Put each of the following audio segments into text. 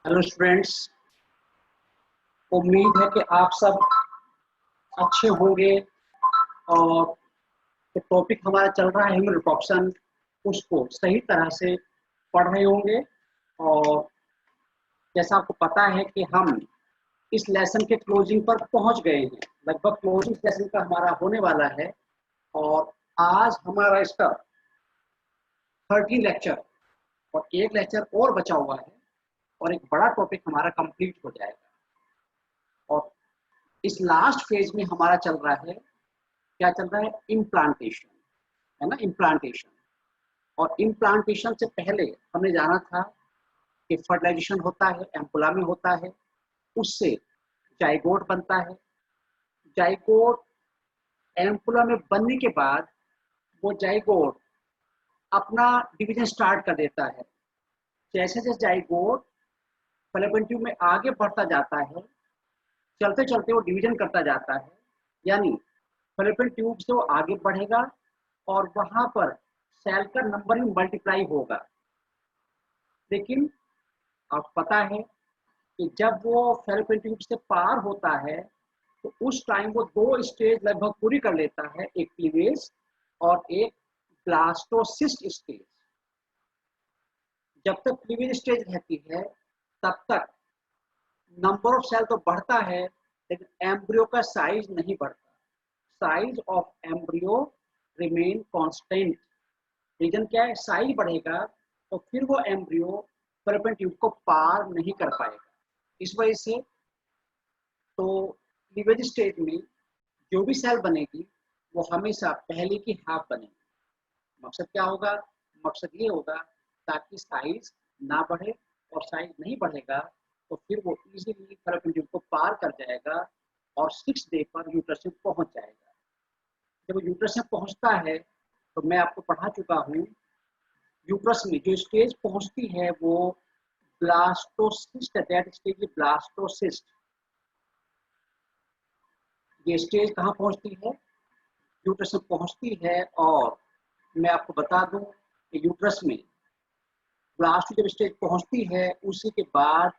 Hello students, उम्मीद है कि आप सब अच्छे होंगे। और जो टॉपिक हमारा चल रहा है ह्यूमन रिप्रोडक्शन, उसको सही तरह से पढ़ रहे होंगे। और जैसा आपको पता है कि हम इस लेसन के क्लोजिंग पर पहुंच गए हैं, लगभग क्लोजिंग लेसन का हमारा होने वाला है। और आज हमारा इसका 30 लेक्चर और एक लेक्चर और बचा हुआ है और एक बड़ा टॉपिक हमारा कंप्लीट हो जाएगा। और इस लास्ट फेज में हमारा चल रहा है, क्या चल रहा है, इम्प्लांटेशन, है ना, इम्प्लांटेशन। और इम्प्लांटेशन से पहले हमने जाना था कि फर्टिलाइजेशन होता है, एम्पुला में होता है, उससे जाइगोट बनता है। जाइगोट एम्पुला में बनने के बाद वो जाइगोट अपना डिवीजन स्टार्ट कर देता है। जैसे जैसे जाइगोट फैलोपियन ट्यूब में आगे बढ़ता जाता है, चलते चलते वो डिवीजन करता जाता है, यानी फैलोपियन ट्यूब से वो आगे बढ़ेगा और वहां पर सेल का नंबर भी मल्टीप्लाई होगा। लेकिन आपको पता है कि जब वो फैलोपियन ट्यूब से पार होता है तो उस टाइम वो दो स्टेज लगभग पूरी कर लेता है, एक क्लीवेज और एक ब्लास्टोसिस्ट स्टेज। जब तक क्लीवेज स्टेज रहती है तब तक नंबर ऑफ सेल तो बढ़ता है, लेकिन एम्ब्रियो का साइज नहीं बढ़ता। Size of embryo remain constant. Reason क्या है, साइज बढ़ेगा तो फिर वो एम्ब्रियो फैलोपियन ट्यूब को पार नहीं कर पाएगा। इस वजह से तो क्लीवेज स्टेज में जो भी सेल बनेगी वो हमेशा पहले की हाफ बनेगी। मकसद क्या होगा, मकसद ये होगा ताकि साइज ना बढ़े, और साइज नहीं बढ़ेगा तो फिर वो इजीली फैलोपियन ट्यूब को पार कर जाएगा और 6 डे पर यूट्रस में पहुंच जाएगा। जब वो यूट्रस में पहुंचता है तो मैं आपको पढ़ा चुका हूँ, यूट्रस में जो स्टेज पहुंचती है वो ब्लास्टोसिस्ट, दैट स्टेज ब्लास्टोसिस्ट। ये स्टेज कहाँ पहुंचती है, यूट्रस में पहुंचती है। और मैं आपको बता दूं कि यूट्रस में ब्लास्ट जब स्टेज पहुंचती है उसी के बाद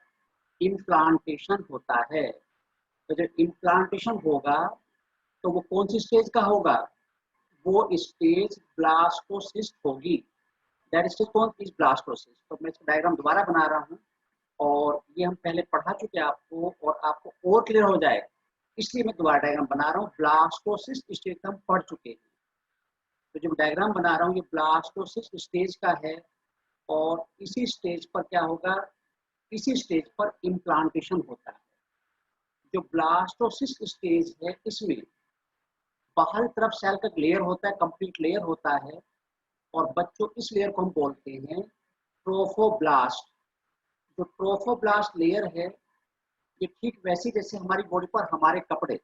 इम्प्लांटेशन होता है। तो जब इम्प्लांटेशन होगा तो वो कौन सी स्टेज का होगा, वो स्टेज ब्लास्टोसिस्ट होगी। दैट स्टेज कौन, इज ब्लास्टोसिस्ट। तो मैं इसका डायग्राम दोबारा बना रहा हूँ, और ये हम पहले पढ़ा चुके हैं आपको, और आपको और क्लियर हो जाए इसलिए मैं दोबारा डायग्राम बना रहा हूँ। ब्लास्टोसिस्ट स्टेज हम पढ़ चुके हैं, तो जो डायग्राम बना रहा हूँ ये ब्लास्टोसिस्ट स्टेज का है। और इसी स्टेज पर क्या होगा, इसी स्टेज पर इम्प्लांटेशन होता है। जो ब्लास्टोसिस्ट स्टेज है इसमें बाहर तरफ सेल का लेयर होता है, कंप्लीट लेयर होता है। और बच्चों इस लेयर को हम बोलते हैं ट्रोफोब्लास्ट। जो ट्रोफोब्लास्ट लेयर है ये ठीक वैसी जैसे हमारी बॉडी पर हमारे कपड़े,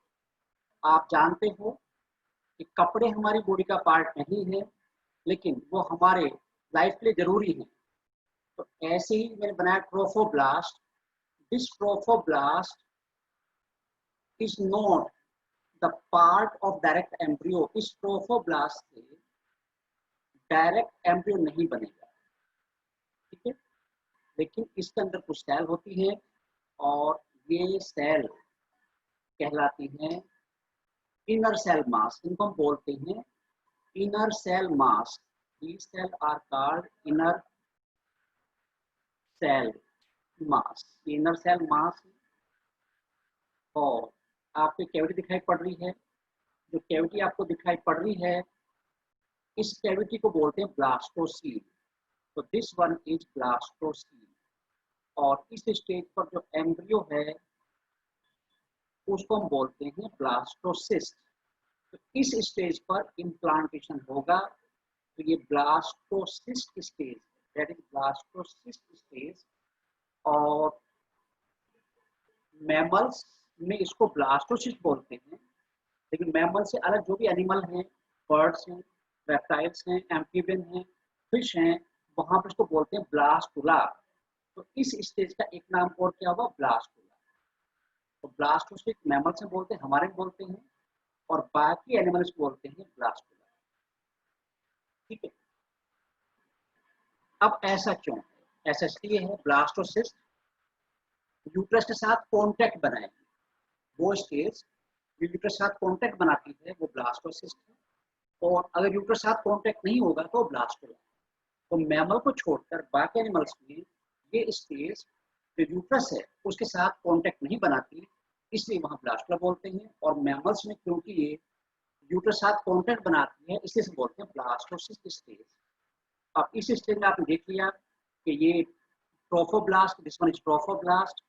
आप जानते हो कि कपड़े हमारी बॉडी का पार्ट नहीं है, लेकिन वो हमारे लाइफ के लिए जरूरी है। तो ऐसे ही मैंने बनाया trophoblast. This trophoblast is not the part of direct embryo. इस ट्रोफोब्लास्ट से डायरेक्ट एम्ब्रियो नहीं बनेगा, ठीक है, लेकिन इसके अंदर कुछ सेल होती है और ये सेल कहलाती हैं इनर सेल मास। इनको हम बोलते हैं inner cell mass. these cells are called inner cell mass। Inner cell mass. और आपको कैविटी दिखाई पड़ रही है, जो कैविटी आपको दिखाई पड़ रही है इस कैविटी को बोलते हैं ब्लास्टोसील। तो दिस वन इज ब्लास्टोसील। और इस स्टेज पर जो एम्ब्रियो है उसको हम बोलते हैं ब्लास्टोसिस्ट। तो इस स्टेज पर इम्प्लांटेशन होगा। तो ये blastocyst stage, that is blastocyst stage. और मैमल्स में इसको ब्लास्टोसिस्ट बोलते हैं, लेकिन मैमल से अलग जो भी एनिमल हैं, बर्ड्स हैं, रेप्टाइल्स हैं, एम्फीबियन हैं, फिश हैं, वहां पर इसको बोलते हैं ब्लास्टुला। तो इस स्टेज का एक नाम और क्या हुआ, ब्लास्टुला। तो ब्लास्टोसिस्ट मैमल से बोलते हैं, हमारे बोलते हैं, और बाकी एनिमल्स बोलते हैं ब्लास्टुला, ठीक है। अब ऐसा क्यों है, ऐसा इसलिए है ब्लास्टोसिस्ट यूट्रस के साथ कॉन्टैक्ट बनाएगी। वो स्टेज जो यूट्रस के साथ कॉन्टैक्ट बनाती है वो ब्लास्टोसिस्ट है, और अगर यूट्रस के साथ कॉन्टैक्ट नहीं होगा तो ब्लास्टोला। तो मैमल को छोड़कर बाकी एनिमल्स में ये स्टेज जो यूट्रस है उसके साथ कॉन्टैक्ट नहीं बनाती, इसलिए वहाँ ब्लास्टोला बोलते हैं। और मैमल्स में क्योंकि ये यूट्रस के साथ कॉन्टैक्ट बनाती है इसलिए बोलते हैं ब्लास्टोसिस्ट स्टेज। अब इस स्टेज में आपने देख लिया कि ये trophoblast, this one is trophoblast.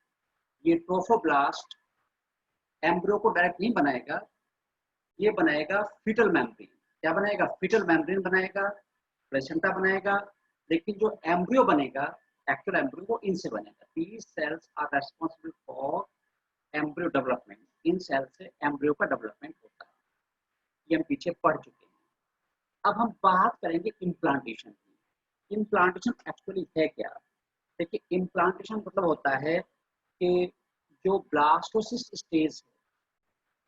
ये ट्रोफोब्लास्ट एम्ब्रियो को डायरेक्ट नहीं बनाएगा, ये बनाएगा फीटल मेम्ब्रेन। क्या बनाएगा? फीटल मेम्ब्रेन बनाएगा, प्लेसेंटा बनाएगा। लेकिन जो एम्ब्रियो बनेगा, एक्चुअल एम्ब्रियो, वो इनसे बनेगा। These cells are responsible for embryo development. इन सेल से एम्ब्रियो का डेवलपमेंट होता है, ये हम पीछे पढ़ चुके हैं। अब हम बात करेंगे इम्प्लांटेशन की। इम्प्लांटेशन एक्चुअली है क्या? देखिए, इम्प्लांटेशन मतलब होता है कि जो ब्लास्टोसिस्ट स्टेज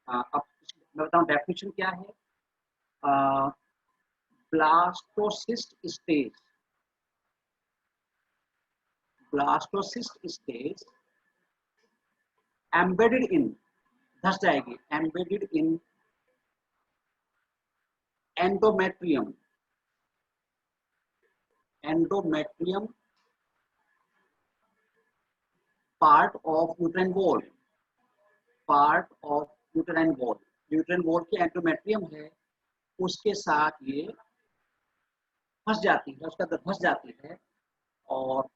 है, अब मैं बताऊं डेफिनेशन क्या है। Blastocyst stage, blastocyst stage embedded in, धस जाएगी, embedded in endometrium, endometrium part of uterine wall, part of uterine wall. Uterine wall की एंडोमेट्रियम है, उसके साथ ये फंस जाती है, उसका अंदर फंस जाती है, और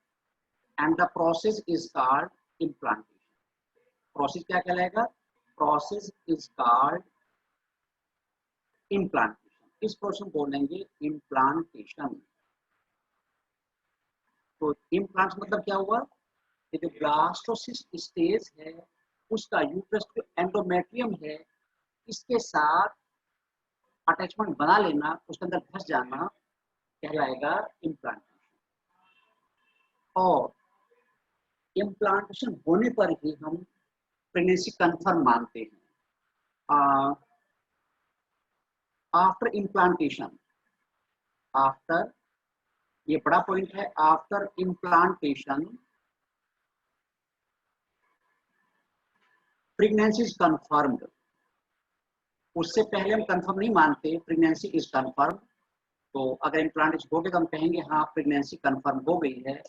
and the process is called implantation. Process क्या कहलाएगा? Process is called implantation. इस प्रोसेस बोलेंगे इम्प्लांटेशन। तो इम्प्लांट मतलब क्या हुआ कि जो ब्लास्टोसिस्ट स्टेज है उसका यूट्रस जो एंडोमेट्रियम है इसके साथ अटैचमेंट बना लेना, उसके अंदर धस जाना, कहलाएगा इम्प्लांटेशन। और इम्प्लांटेशन होने पर ही हम प्रेगनेंसी कंफर्म मानते हैं। आफ्टर इम्प्लांटेशन, आफ्टर, ये बड़ा पॉइंट है, after implantation pregnancy is confirmed. उससे पहले हम कंफर्म नहीं मानते, प्रेगनेंसी इज कंफर्म। तो अगर इम्प्लांटेशन हो गया तो हम कहेंगे हाँ प्रेगनेंसी कंफर्म हो गई है।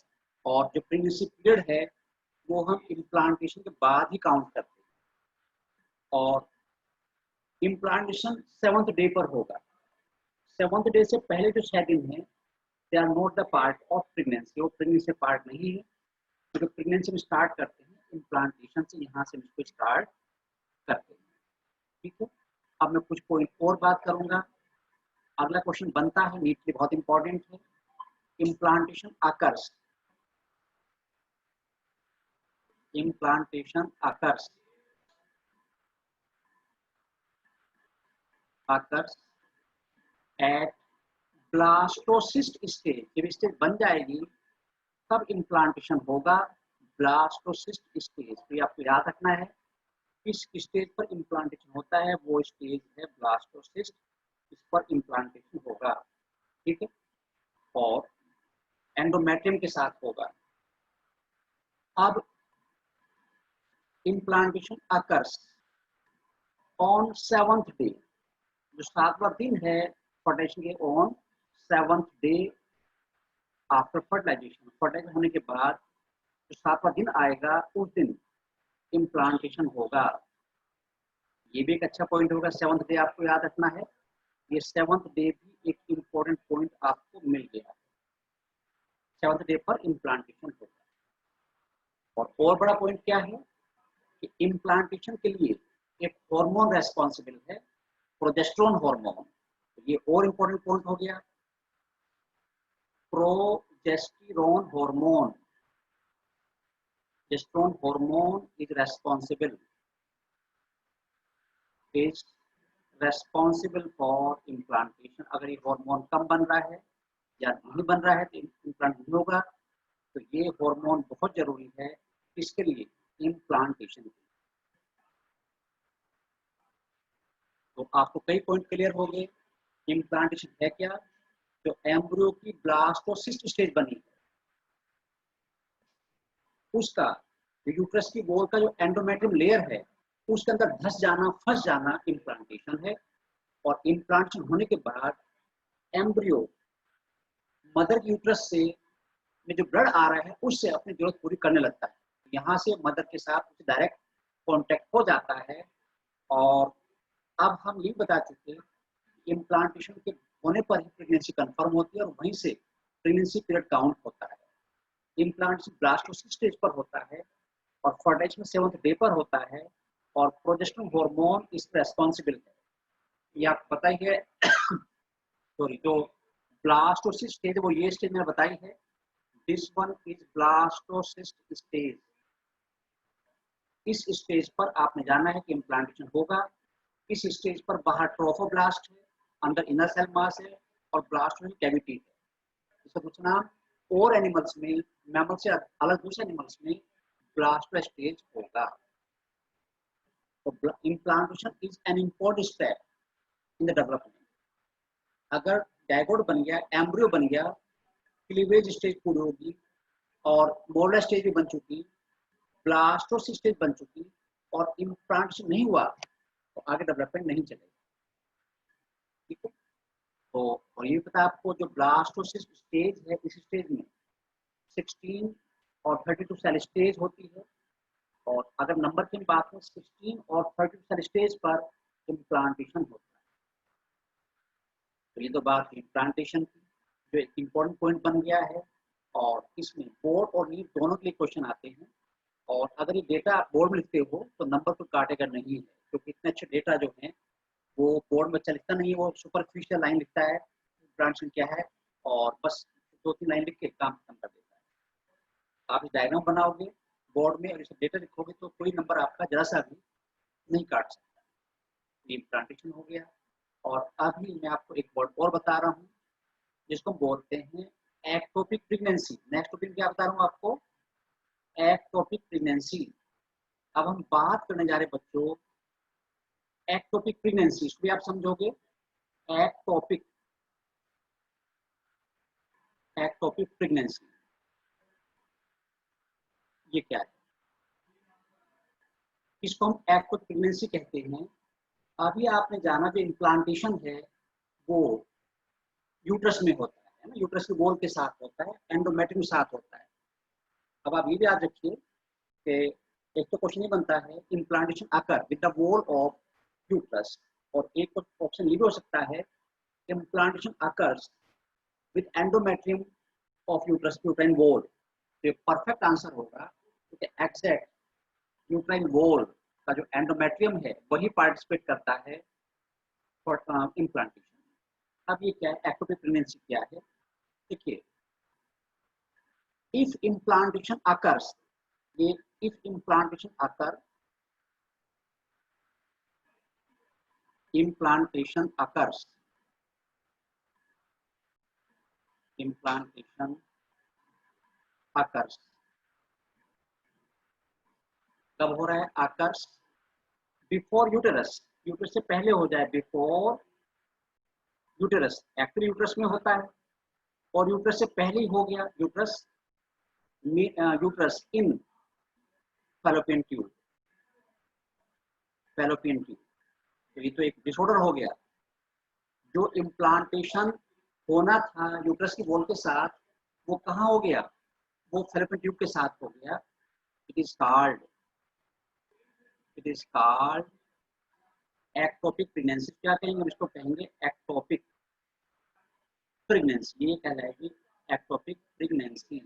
और जो प्रेगनेंसी पीरियड है वो हम इम्प्लांटेशन के बाद ही काउंट करते हैं। और इम्प्लांटेशन 7th डे पर होगा। 7th डे से पहले जो 6 दिन है they are not the part of pregnancy, वो प्रेगनेंसी पार्ट नहीं है। तो प्रेगनेंसी में स्टार्ट करते हैं इम्प्लांटेशन से, यहाँ से इसको स्टार्ट करते हैं। ठीक है, अब मैं कुछ पॉइंट और बात करूंगा। अगला क्वेश्चन बनता है नीट, बहुत इंपॉर्टेंट है। Implantation occurs, implantation occurs, occurs at blastocyst stage. जब स्टेज बन जाएगी तब इम्प्लांटेशन होगा ब्लास्टोसिस्ट स्टेज। तो ये आपको याद रखना है, इस स्टेज पर इम्प्लांटेशन होता है, वो स्टेज है ब्लास्टोसिस्ट, इस पर इम्प्लांटेशन होगा। ठीक है, और एंडोमेट्रियम के साथ होगा। अब implantation occurs on 7th day, जो 7वां दिन है फर्टिलाइजेशन के, on 7th day after fertilization. Fertilization होने के बाद जो 7वां दिन आएगा उस दिन इम्प्लांटेशन होगा। ये भी एक अच्छा पॉइंट होगा, 7th डे आपको याद रखना है। ये 7th डे भी एक इम्पोर्टेंट पॉइंट आपको मिल गया। 7th डे पर इम्प्लांटेशन होगा। और बड़ा पॉइंट क्या है कि इम्प्लांटेशन के लिए एक हार्मोन रेस्पॉन्सिबल है, प्रोजेस्टेरोन हार्मोन। तो ये और इम्पोर्टेंट पॉइंट हो गया, progesterone hormone. Progesterone hormone is responsible for implantation. अगर ये हार्मोन कम बन रहा है या नहीं बन रहा है तो इम्प्लांट नहीं होगा। तो ये हार्मोन बहुत जरूरी है इसके लिए, इम्प्लांटेशन के लिए। तो आपको कई पॉइंट क्लियर हो गए। इम्प्लांटेशन है क्या? जो एम्ब्रियो की ब्लास्टोसिस्ट स्टेज बनी है उसका यूट्रस की वॉल का जो एंडोमेट्रियम लेयर है उसके अंदर धस जाना, फंस जाना इम्प्लांटेशन है। और इम्प्लांटेशन होने के बाद एम्ब्रियो मदर की यूट्रस से में जो ब्लड आ रहा है उससे अपनी जरूरत पूरी करने लगता है। यहाँ से मदर के साथ डायरेक्ट कांटेक्ट हो जाता है। और अब हम ये बता चुके हैं इम्प्लांटेशन के होने पर ही प्रेगनेंसी कंफर्म होती है और वहीं से प्रेगनेंसी पीरियड काउंट होता है। इम्प्लांटेशन ब्लास्टोसिस स्टेज पर होता है और फर्टाइजेशन 7th डे पर होता है और प्रोजेस्टेरोन हार्मोन इसमें रेस्पॉन्सिबल है। ये आपको पता ही है। सॉरी, जो ब्लास्टोसिस स्टेज वो ये स्टेज मैंने बताई है, this one is blastocyst stage. इस स्टेज पर आपने जाना है कि इम्प्लांटेशन होगा। इस स्टेज पर बाहर ट्रोफोब्लास्ट है, अंदर इनर सेल मास है और ब्लास्ट कैविटी है। इसका दूसरा नाम और एनिमल्स में, मैमल से अलग दूसरे एनिमल्स में ब्लास्ट स्टेज होगा। तो implantation is an important step in the development. अगर डायगोट बन गया, एम्ब्रियो बन गया, क्लीवेज स्टेज पूरी होगी और मोलर स्टेज भी बन चुकी, ब्लास्टोसिस स्टेज बन चुकी और इम्प्लांटेशन नहीं हुआ तो आगे डेवलपमेंट नहीं चलेगी। ठीक है, तो और ये पता आपको जो ब्लास्टोसिस स्टेज है, इस स्टेज में 16 और 32 सेल स्टेज होती है। और अगर नंबर की बात है 16 और 32 सेल स्टेज पर इम्प्लांटेशन होता है। तो ये तो बात इम्प्लांटेशन की, जो एक इम्पोर्टेंट पॉइंट बन गया है। और इसमें बोर्ड और नीट दोनों के लिए क्वेश्चन आते हैं। और अगर ये डेटा बोर्ड में लिखते हो तो नंबर तो काटेगा नहीं है, क्योंकि इतने अच्छे डेटा जो है वो बोर्ड में अच्छा लिखता नहीं है, वो सुपरफिशियल लाइन लिखता है इम्प्लांटेशन क्या है और बस 2-3 लाइन लिख के काम खत्म कर देता है। आप इस डायग्राम बनाओगे बोर्ड में और इसे डेटा लिखोगे तो कोई नंबर आपका जरा सा भी नहीं काट सकता। ये इम्प्लांटेशन हो गया। और अभी मैं आपको एक वर्ड और बता रहा हूँ जिसको बोलते हैं एक्टोपिक प्रेगनेंसी। नेक्स्ट टॉपिक क्या बता रहा हूँ आपको, एक्टोपिक प्रेगनेंसी। अब हम बात करने जा रहे हैं बच्चों एक्टोपिक प्रेगनेंसी। इसको भी आप समझोगे। एक्टोपिक एक्टोपिक प्रेगनेंसी ये क्या है, इसको हम एक्टोपिक प्रेगनेंसी कहते हैं। अभी आपने जाना जो इम्प्लांटेशन है वो यूट्रस में होता है ना, यूट्रस के वॉल के साथ होता है, एंडोमेट्रियम के साथ होता है। अब आप ये भी याद रखिए कि एक तो क्वेश्चन ये बनता है implantation occur with the wall of uterus, और एक ऑप्शन ये भी हो सकता है implantation occurs with endometrium of uterus uterine wall. तो परफेक्ट आंसर होगा क्योंकि एग्जैक्ट यूट्राइन वॉल का जो एंडोमेट्रियम है वही पार्टिसिपेट करता है फॉर इम्प्लांटेशन। अब ये क्या है, एक्टोपिक प्रेगनेंसी क्या है, देखिए if implantation occurs, if implantation occurs implantation occurs implantation occurs कब हो रहा है, occurs बिफोर यूटेरस, यूटेरस से पहले हो जाए, बिफोर यूटेरस एक्चुअली यूटेरस में होता है और यूटेरस से पहले ही हो गया, यूटेरस यूटेरस इन फैलोपियन ट्यूब, फैलोपियन ट्यूब। तो ये तो एक डिसऑर्डर हो गया। जो इम्प्लांटेशन होना था यूट्रस की वॉल के साथ वो कहाँ हो गया, वो फैलोपियन ट्यूब के साथ हो गया। It is called ectopic pregnancy. क्या कहेंगे इसको, कहेंगे एक्टोपिक प्रेगनेंसी, ये कहलाएगी एक्टोपिक प्रेगनेंसी।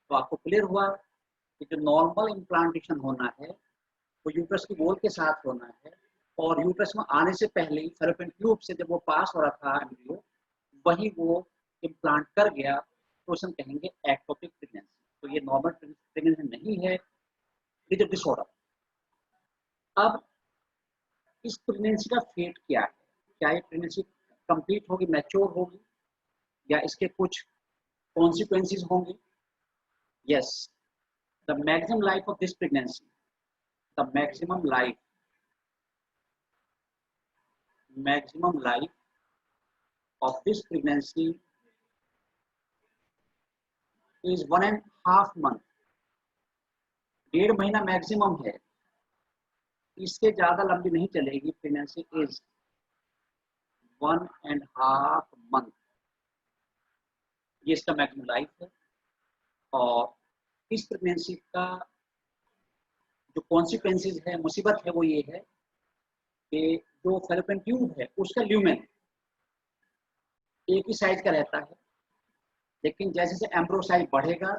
तो आपको क्लियर हुआ कि जो नॉर्मल इम्प्लांटेशन होना है वो यूट्रस की वॉल के साथ होना है और यूट्रस में आने से पहले ही फैलोपियन ट्यूब से जब वो पास हो रहा था एम्ब्रियो वही वो इम्प्लांट कर गया, तो उसे हम कहेंगे एक्टोपिक प्रेगनेंसी। तो ये नॉर्मल प्रेगनेंसी नहीं है, ये डिसऑर्डर। अब इस प्रेगनेंसी का फेट क्या है, क्या ये प्रेगनेंसी कंप्लीट होगी, मैच्योर होगी, या इसके कुछ कॉन्सिक्वेंसेस होंगे? Yes, the maximum life of this pregnancy, the maximum life of this pregnancy is 1.5 months. 1.5 महीना मैक्सिमम है, इससे ज्यादा लंबी नहीं चलेगी। प्रेगनेंसी इज 1.5 मंथ, ये इसका मैक्सिमम लाइफ है। और इस प्रेगनेंसी का जो कॉन्सिक्वेंसेज है, मुसीबत है, वो ये है कि जो फैलोपियन ट्यूब है उसका ल्यूमेन एक ही साइज का रहता है, लेकिन जैसे जैसे एम्ब्रियो साइज बढ़ेगा,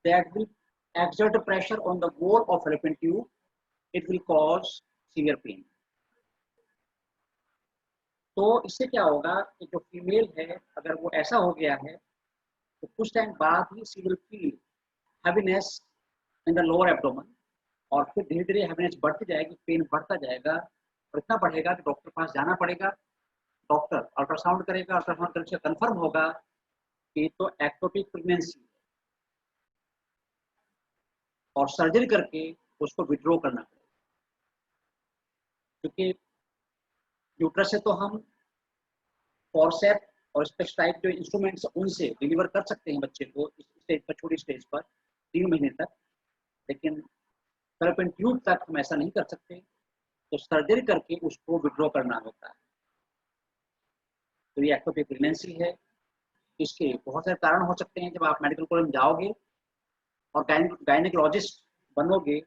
that will exert pressure on the wall of fallopian tube, it will cause severe pain। तो इससे क्या होगा कि जो फीमेल है, अगर वो ऐसा हो गया है तो कुछ टाइम बाद ही she will feel heaviness in the lower abdomen, और फिर धीरे धीरे हैवीनेस बढ़ती जाएगी, पेन बढ़ता जाएगा, और इतना बढ़ेगा कि डॉक्टर के पास जाना पड़ेगा। डॉक्टर अल्ट्रासाउंड करेगा, अल्ट्रासाउंड करके कंफर्म होगा कि तो एक्टोपिक प्रेगनेंसी, और सर्जरी करके उसको विड्रॉ करना पड़ेगा। क्योंकि यूट्रस से तो हम फॉरसेप और स्पेक्स टाइप जो इंस्ट्रूमेंट्स उनसे डिलीवर कर सकते हैं बच्चे को इस स्टेज पर, छोटी स्टेज पर 3 महीने तक, लेकिन फैलोपियन ट्यूब तक हम ऐसा नहीं कर सकते, तो सर्जरी करके उसको विड्रॉ करना होता है। तो ये एक्टोपिक प्रेगनेंसी है। इसके बहुत सारे कारण हो सकते हैं। जब आप मेडिकल कॉलेज में जाओगे और गायनेकोलॉजिस्ट बनोगे,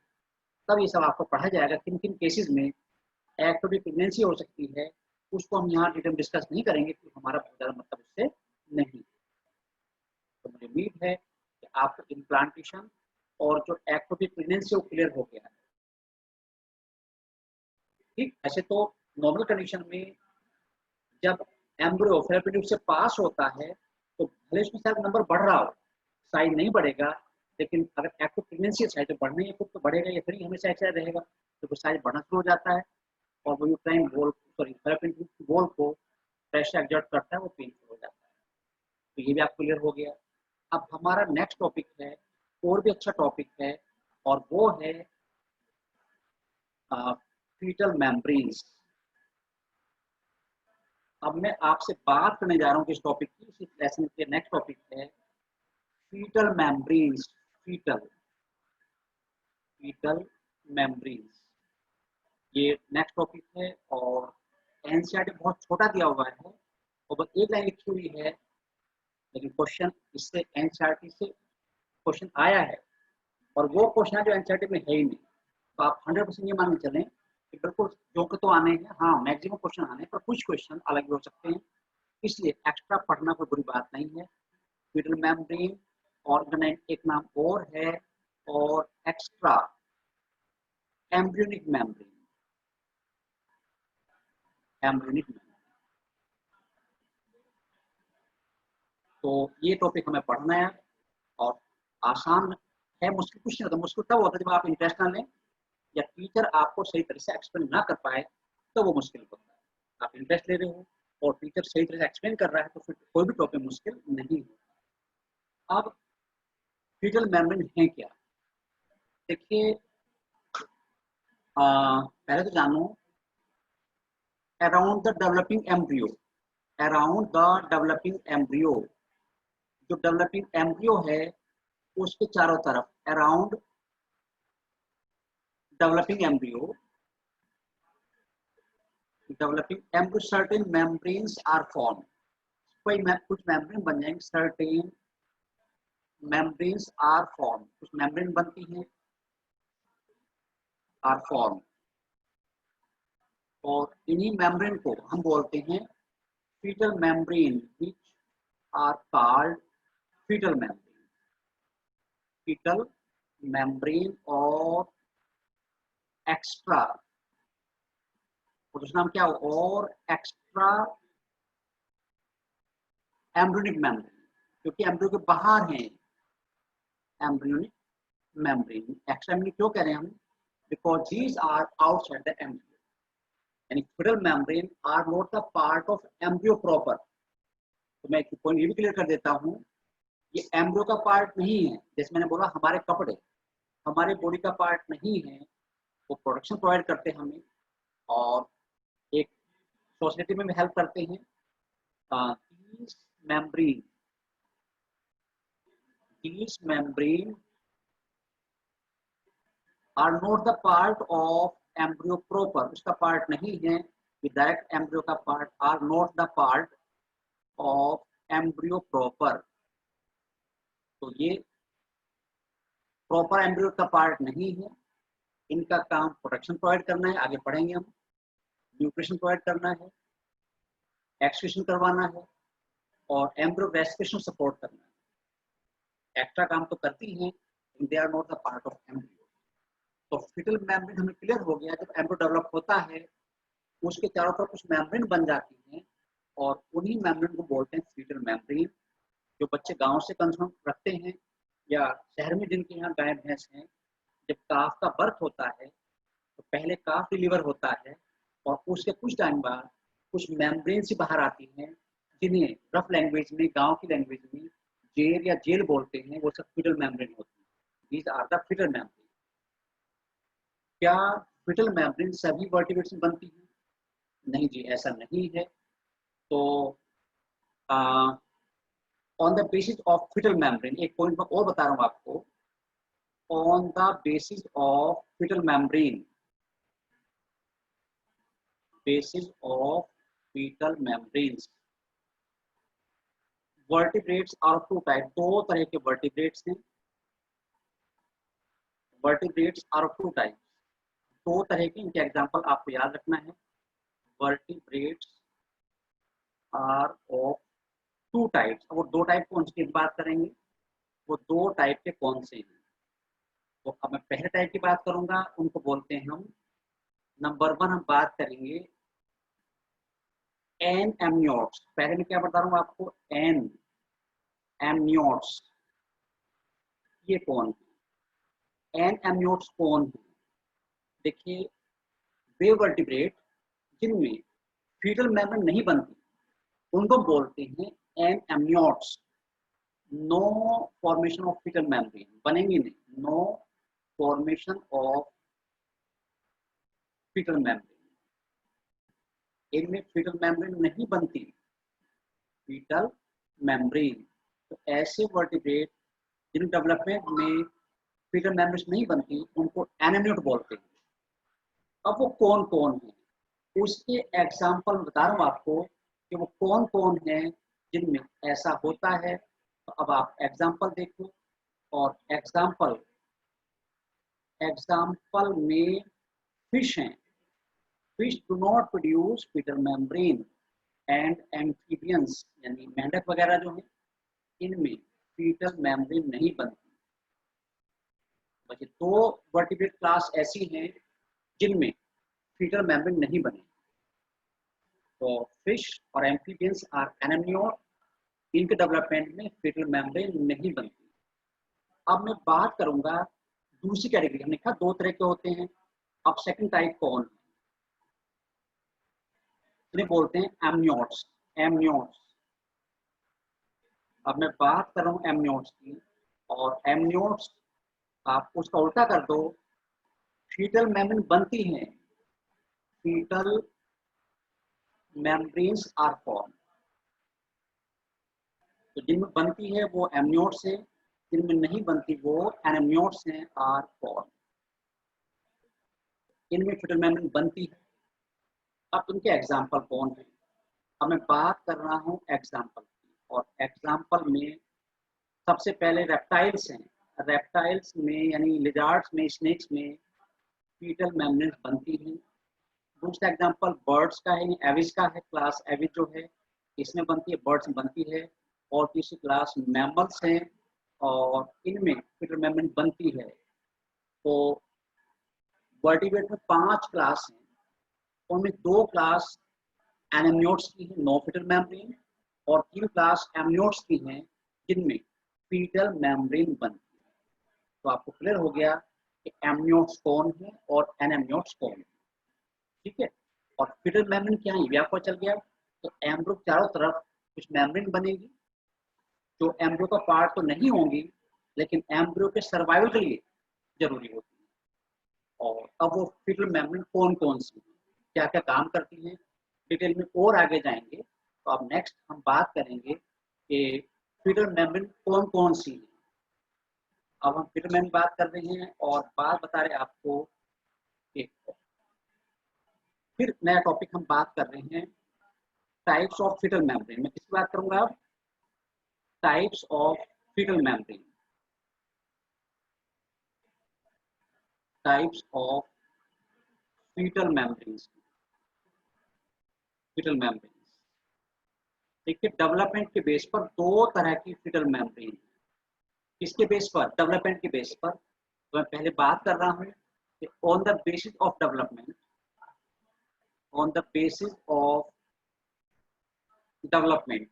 तब ये सब आपको पढ़ा जाएगा किन किन केसेस में एक्टोपिक प्रेगनेंसी हो सकती है। उसको हम यहाँ डिटेल डिस्कस नहीं करेंगे क्योंकि हमारा बहुत ज़्यादा मतलब इससे नहीं। तो मुझे उम्मीद है कि आपको इम्प्लांटेशन और जो एक्टोपिक प्रेगनेंसी वो क्लियर हो गया है। ठीक, ऐसे तो नॉर्मल कंडीशन में जब एम्ब्रियो फैलोपियन ट्यूब से पास होता है तो भले उसमें शायद नंबर बढ़ रहा हो, साइज नहीं बढ़ेगा, लेकिन अगर एक्टिव प्रेगनेंसी साइज तो बढ़ने तो बढ़ेगा, या फिर हमेशा ऐसा रहेगा, तो साइज बढ़ना शुरू हो जाता है और वो uterine wall, sorry fallopian tube की वॉल को प्रेशर एक्सर्ट करता है, वो पेनफुल हो जाता है। तो ये भी आपको क्लियर हो गया। अब हमारा नेक्स्ट टॉपिक है, और भी अच्छा टॉपिक है, और वो है फीटल मेम्ब्रेन्स। अब मैं आपसे बात करने जा रहा हूँ किस टॉपिक की, इस लेसन के नेक्स्ट टॉपिक है फीटल मेम्ब्रेन्स। फीटल मेम्ब्रेन्स, ये नेक्स्ट टॉपिक है। और एनसीईआरटी बहुत छोटा दिया हुआ है और बस एक लाइन लिखी हुई है, लेकिन क्वेश्चन इससे एनसीईआरटी से क्वेश्चन आया है, और वो क्वेश्चन जो एनसीईआरटी में है ही नहीं। तो आप 100% ये मान के चलें कि बिल्कुल जो कि तो आने हैं, हाँ मैक्सिमम क्वेश्चन आने हैं, पर कुछ क्वेश्चन अलग भी हो सकते हैं, इसलिए एक्स्ट्रा पढ़ना कोई बुरी बात नहीं है। फीटल मेम्ब्रेन ऑर्गेनाइज एक नाम और है, और extra embryonic membrane, embryonic membrane. तो ये टॉपिक हमें पढ़ना है, और आसान है, मुश्किल कुछ नहीं होता। मुश्किल तब होता है जब आप इंटरेस्ट ना लें या टीचर आपको सही तरह से एक्सप्लेन ना कर पाए, तो वो मुश्किल होता है। आप इंटरेस्ट ले रहे हो और टीचर सही तरह से एक्सप्लेन कर रहा है, तो फिर कोई भी टॉपिक मुश्किल नहीं है। अब फीटल मेम्ब्रेन है क्या? देखिए, पहले तो जानो around the developing embryo, around the developing embryo, जो डेवलपिंग एम्ब्रियो है उसके चारों तरफ, around developing embryo, certain membranes are formed। कुछ मेम्ब्रेन बन जाएंगे, certain membranes are formed, कुछ मेम्ब्रेन बनती हैं, are formed, और इन्हीं मेम्ब्रेन को हम बोलते हैं fetal membrane, which are called fetal membrane. Fetal membrane और एक्स्ट्रा, उसका नाम क्या हो, और एक्स्ट्रा एम्ब्रियोनिक मेम्ब्रेन, क्योंकि एम्ब्रियो के बाहर हैं एम्ब्रियोनिक मेम्ब्रेन। एक्स्ट्रा एम्ब्रियो क्यों कह रहे हैं हम? Because these are outside the embryo, यानी fetal membrane are not the part of embryo proper. तो मैं एक पॉइंट ये भी क्लियर कर देता हूँ, ये एम्ब्रियो का पार्ट नहीं है। जैसे मैंने बोला हमारे कपड़े हमारे बॉडी का पार्ट नहीं है, वो प्रोटेक्शन प्रोवाइड करते हैं हमें, और एक सोसाइटी में भी हेल्प करते हैं। these membrane are not the part of embryo proper, उसका पार्ट नहीं है, डायरेक्ट एम्ब्रियो का part, are not the part of embryo proper. तो ये प्रॉपर एम्ब्रियो का पार्ट नहीं है, इनका काम प्रोटेक्शन प्रोवाइड करना है, आगे पढ़ेंगे हम, न्यूट्रिशन प्रोवाइड करना है, एक्सक्रीशन करवाना है और एम्ब्रियो रेस्पिरेशन सपोर्ट करना है। एक्स्ट्रा काम तो करती हैं, they are not the part of embryo. तो फीटल मेम्ब्रेन हमें क्लियर हो गया, जब एम्ब्रियो डेवलप होता है उसके चारों तरफ कुछ मेम्ब्रेन बन जाती हैं और उन्हीं मेम्ब्रेन को बोलते हैं फीटल मेम्ब्रेन। जो बच्चे गांव से कंसर्न रखते हैं या शहर में जिनके यहाँ गाय भैंस हैं, जब काफ का बर्थ होता है तो पहले काफ डिलीवर होता है और उसके कुछ टाइम बाद कुछ मेम्ब्रेन से बाहर आती हैं, जिन्हें रफ लैंग्वेज में, गांव की लैंग्वेज में जेल या जेल बोलते हैं, वो सब फीटल मेम्ब्रेन होती है। These are the fetal membrane. क्या फीटल मेम्ब्रेन सभी वर्टिब्रेट्स में बनती है? नहीं जी, ऐसा नहीं है। तो on the basis of fetal membrane, एक पॉइंट मैं और बता रहा हूँ आपको, on the basis of fetal membrane, basis of fetal membranes, vertebrates are two type, दो तरह के vertebrates हैं। vertebrates are two types, दो तरह के, इनके एग्जांपल आपको याद रखना है। vertebrates are of two types। वो दो टाइप कौन सी बात करेंगे, वो दो टाइप के कौन से हैं? तो अब मैं पहले टाइप की बात करूंगा, उनको बोलते हैं हम, नंबर 1 हम बात करेंगे एन एमनियोट्स। पहले मैं क्या बता रहा हूँ आपको, एन एमनियोट्स, ये कौन है? एन एमनियोट्स कौन है? देखिए, वे वर्टिब्रेट जिनमें फीटल मेम्ब्रेन नहीं बनती उनको बोलते हैं anamniotes. No formation of fetal membrane, बनेंगे नहीं, no formation of fetal membrane, इनमें फीटल मेम्ब्रेन नहीं बनती, फीटल मेम्ब्रेन। तो ऐसे वर्टिब्रेट जिन डेवलपमेंट में फीटल मेम्ब्रेन नहीं बनती उनको एनेम्नियोट बोलते हैं। अब वो कौन कौन है, उसके एग्जाम्पल बता रहा हूँ आपको कि वो कौन कौन है जिनमें ऐसा होता है। तो अब आप एग्जाम्पल देखो, और एग्जाम्पल में फिश हैं। Fish do not produce fetal membrane, and amphibians यानी मेंढक वगैरह जो है, इनमें फीटल मेम्ब्रेन नहीं बनती। बल्कि दो वर्टिब्रेट क्लास ऐसी हैं जिनमें फीटल मेम्ब्रेन नहीं बने। तो फिश और एम्फीबियंस आर एनेम्नियोट, इनके डेवलपमेंट में फीटल मेम्ब्रेन नहीं बनती। अब मैं बात करूंगा दूसरी कैटेगरी, हमने कहा दो तरह के होते हैं। अब सेकंड टाइप कौन है, इन्हें बोलते हैं एमनियोट्स। एमनियोट्स, अब मैं बात कर रहा हूँ एमनियोट्स की, और एमनियोट्स आप उसका उल्टा कर दो, फीटल मेम्ब्रेन बनती हैं, फीटल मेम्ब्रेन्स आर फॉर्म। तो जिनमें बनती है वो एमनियोट्स है, जिनमें नहीं बनती वो एनेम्नियोट्स हैं, आर फॉर्म। इनमें फीटल मेम्ब्रेन बनती है। अब इनके एग्जाम्पल कौन है? अब मैं बात कर रहा हूँ एग्जाम्पल की, और एग्जाम्पल में सबसे पहले रेप्टाइल्स हैं। रेप्टाइल्स में यानी लिजार्ड्स में, स्नेक्स में फीटल मेम्ब्रेन बनती हैं। दूसरा एग्जाम्पल बर्ड्स का है, एविस का है, क्लास एविस जो है इसमें बनती है, बर्ड्स में बनती है। और तीसरी क्लास मैमल्स हैं और इनमें फीटल मेम्ब्रेन बनती है। तो वर्टिब्रेट में 5 क्लास हैं, उनमें 2 क्लास एनेम्नियोट्स की है, नो फीटल मेम्ब्रेन, और 3 क्लास एमनियोट्स की हैं जिनमें फीटल मेम्ब्रेन बनती है। तो आपको क्लियर हो गया कि एमनियोट्स कौन है और एनेम्नियोट्स कौन है, ठीक है। और फीटल मेम्ब्रेन क्या है ये आपको चल गया। तो एम्ब्रियो चारों तरफ कुछ मेम्ब्रेन बनेगी जो एम्ब्रियो का पार्ट तो नहीं होंगी, लेकिन एम्ब्रियो के सर्वाइवल के लिए जरूरी होती है। और अब वो फीटल मेम्ब्रेन कौन कौन सी क्या क्या काम करती हैं, डिटेल में और आगे जाएंगे। तो अब नेक्स्ट हम बात करेंगे कि फीटल मेम्ब्रेन कौन कौन सी है। अब हम फीटल मेम्ब्रेन बात कर रहे हैं और बात बता रहे आपको एक फिर नया टॉपिक हम बात कर रहे हैं टाइप्स ऑफ फीटल मेम्ब्रेन। मैं किसकी बात करूंगा अब? Types of fetal membrane. Types of fetal membrane. Fetal membrane देखिए, डेवलपमेंट के बेस पर दो तरह की फीटल मेम्ब्रेन। किसके बेस पर? डेवलपमेंट के बेस पर। तो मैं पहले बात कर रहा हूँ कि on the basis of development, on the basis of development.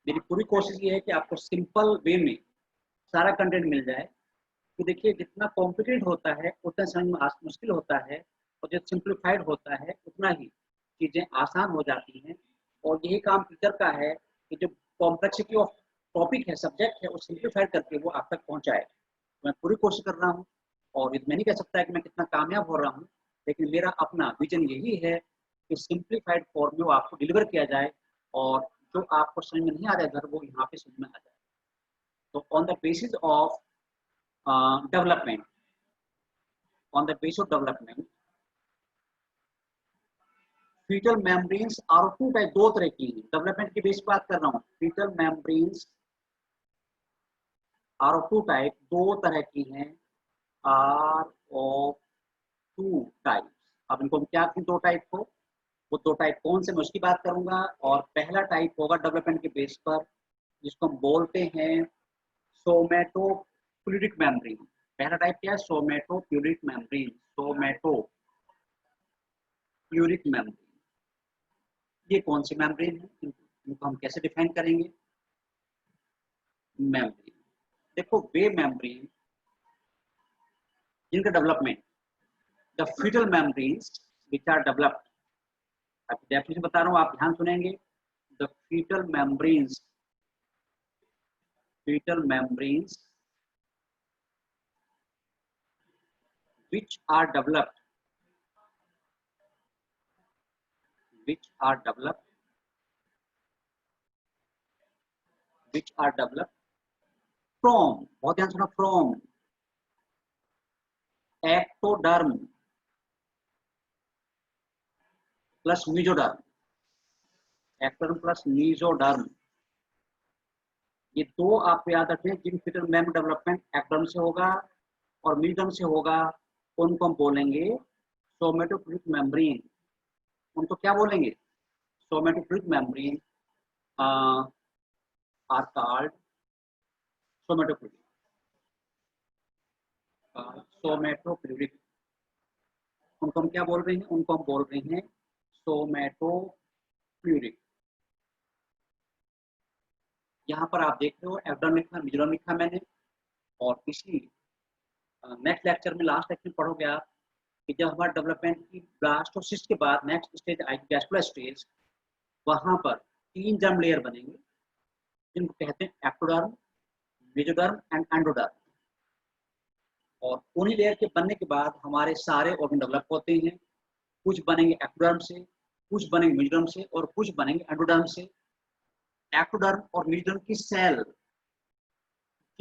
मेरी पूरी कोशिश ये है कि आपको सिंपल वे में सारा कंटेंट मिल जाए। तो देखिए, जितना कॉम्प्लिकेटेड होता है उतना समझ में मुश्किल होता है, और जो सिंप्लीफाइड होता है उतना ही चीज़ें आसान हो जाती हैं। और यही काम टीचर का है कि जो कॉम्प्लेक्सिटी ऑफ टॉपिक है, सब्जेक्ट है, वो सिंप्लीफाइड करके वो आप तक पहुँचाए। मैं पूरी कोशिश कर रहा हूँ, और मैं नहीं कह सकता कि मैं कितना कामयाब हो रहा हूँ, लेकिन मेरा अपना विजन यही है कि सिंप्लीफाइड फॉर्म में वो आपको डिलीवर किया जाए, और जो आपको समझ में नहीं आ रहा है घर, वो यहाँ पे समझ में आ जाए। तो on the basis of development, on the basis of development, fetal membranes are two type, दो तरह की हैं। डेवलपमेंट की बेस बात कर रहा हूँ। Fetal membranes are two type, दो तरह की हैं। Are of two types. अब इनको क्या थी दो टाइप को? वो दो टाइप कौन से, मैं उसकी बात करूंगा। और पहला टाइप होगा डेवलपमेंट के बेस पर, जिसको हम बोलते हैं सोमैटोफ्लूइडिक मेम्ब्रेन। पहला टाइप क्या है? सोमैटोफ्लूइडिक मेम्ब्रेन। सोमैटोफ्लूइडिक मेम्ब्रेन। ये कौन सी मेम्ब्रेन है? इनको हम कैसे डिफाइन करेंगे? मेम्ब्रेन, देखो वे मेम्ब्रेन जिनका development, the fetal membranes which are developed. अब डेफिनेशन बता रहा हूँ, आप ध्यान सुनेंगे। The fetal membranes, fetal membranes which are developed, which are developed, which are developed from, बहुत ध्यान सुना, from ectoderm plus mesoderm, ectoderm plus mesoderm। ये दो आप याद रखें, जिन फीटल मेम्ब्रेन डेवलपमेंट एक्टोडर्म से होगा और मेसोडर्म से होगा, उनको हम बोलेंगे सोमैटोफ्लूइडिक मेम्ब्रेन। उनको क्या बोलेंगे? सोमैटोफ्लूइडिक मेम्ब्रेन आर कॉल्ड सोमैटोफ्लूइडिक, सोमैटोफ्लूइडिक। उनको हम क्या बोल रहे हैं? उनको हम बोल रहे हैं सोमैटोफ्लूइडिक। यहाँ पर आप देख रहे हो एब्डोमेन लिखा, मेसोडर्म लिखा मैंने। और इसी नेक्स्ट लेक्चर में, लास्ट लेक्चर में पढ़ोगे आप कि जब हमारे डेवलपमेंट की ब्लास्टोसिस्ट के बाद नेक्स्ट स्टेज आएगी वैस्कुलर स्टेज, वहां पर तीन जर्म लेयर बनेंगे, जिनको कहते हैं एक्टोडर्म, मेसोडर्म एंड एंडोडर्म। और उन्हीं लेयर के बनने के बाद हमारे सारे ऑर्गन डेवलप होते हैं। कुछ बनेंगे एक्टोडर्म से, कुछ बनेंगे मेसोडर्म से, और कुछ बनेंगे एंडोडर्म से। एक्टोडर्म और मेसोडर्म की सेल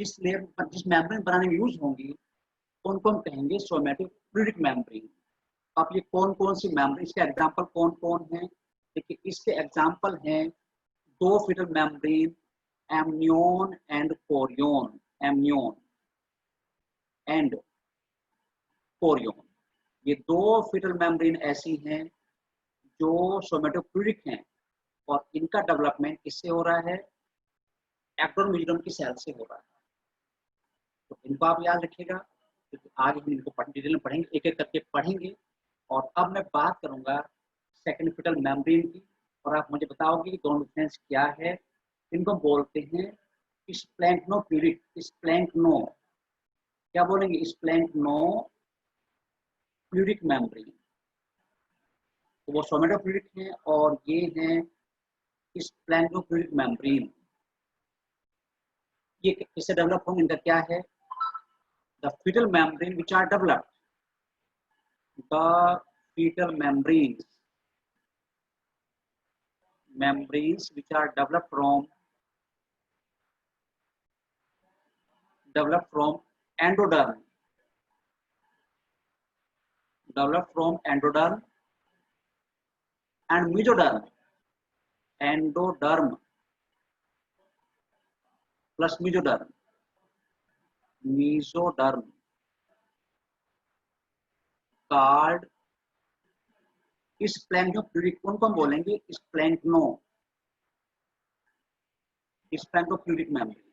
जिस लेयर पर, जिस मेम्ब्रेन बनाने में यूज होंगी, उनको हम कहेंगे सोमैटोफ्लूइडिक मेम्ब्रेन। अब ये कौन कौन सी मेम्ब्रेन, इसके एग्जांपल कौन कौन है? देखिए, इसके एग्जांपल हैं दो fetal membrane, amnion and chorion. Amnion and chorion, ये दो फीटल मेम्ब्रेन ऐसी हैं जो सोमैटोफ्लूइडिक हैं, और इनका डेवलपमेंट किससे हो रहा है? एक्टोडर्म मेसोडर्म की सेल से हो रहा है। तो इनको आप याद रखिएगा, क्योंकि आगे हम इनको डिटेल में पढ़ेंगे, एक एक करके पढ़ेंगे। और अब मैं बात करूंगा सेकेंड फीटल मेम्ब्रेन की, और आप मुझे बताओगे कि दोनों डिफरेंस क्या है। इनको बोलते हैं स्प्लैंक्नोफ्लूइडिक। स्प्लैंक्नो, क्या बोलेंगे? स्प्लैंक्नोफ्लूइडिक मेम्ब्रेन। तो वो सोमैटोफ्लूइडिक हैं, और ये हैं स्प्लैंक्नोफ्लूइडिक मेम्ब्रेन। ये किससे डेवलप होंगे? इनका क्या है? The fetal membrane which are developed, the fetal membranes which are developed from developed from endoderm, developed from endoderm and mesoderm, endoderm plus mesoderm, mesoderm called स्प्लैंक्नोफ्लूइडिक, उनको हम बोलेंगे स्प्लैंक्नोफ्लूइडिक मेम्ब्रेन।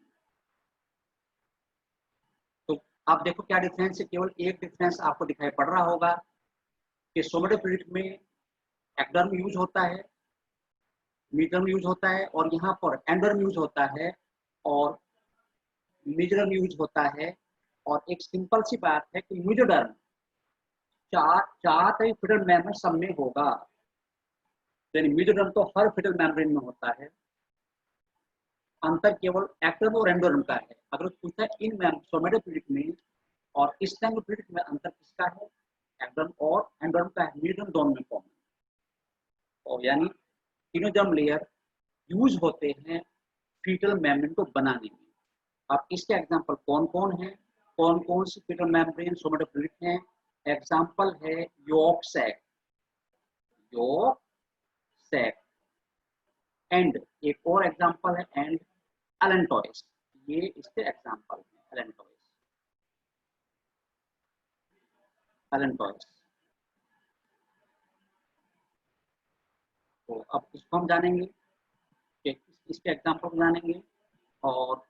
तो आप देखो क्या डिफरेंस है, केवल एक डिफरेंस आपको दिखाई पड़ रहा होगा कि सोमेटोफ्लूइडिक में एक्टोडर्म यूज होता है, मीडियम यूज होता है, और यहाँ पर एंडोडर्म यूज होता है और मेसोडर्म यूज होता है। और एक सिंपल सी बात है कि मेसोडर्म चार फिटल मेम्ब्रेन सब में होगा, यानी मेसोडर्म तो हर फिटल मेम्ब्रेन में होता है, अंतर केवल एक्टोडर्म और एंडोडर्म का है। अगर पूछा है इन सोमेटोफ्लूइडिक में और स्प्लैंक्नोफ्लूइडिक में अंतर किसका है, एक्टोडर्म और एंडोडर्म का है, मेसोडर्म दोनों में कॉमन। और यानी तीनों जर्म लेयर यूज होते हैं फीटल मेम्ब्रेन को बनाने में। अब इसके एग्जांपल कौन कौन है, कौन कौन सी फीटल मेम्ब्रेन सोमेटोफ्लूइडिक हैं? एग्जांपल है yolk sac, yolk sac, and एक और एग्जांपल है एंड एलेंटोइस, ये इसके एग्जांपल है, एलेंटोइस। तो अब इसको हम जानेंगे कि इसके एग्जांपल जानेंगे। और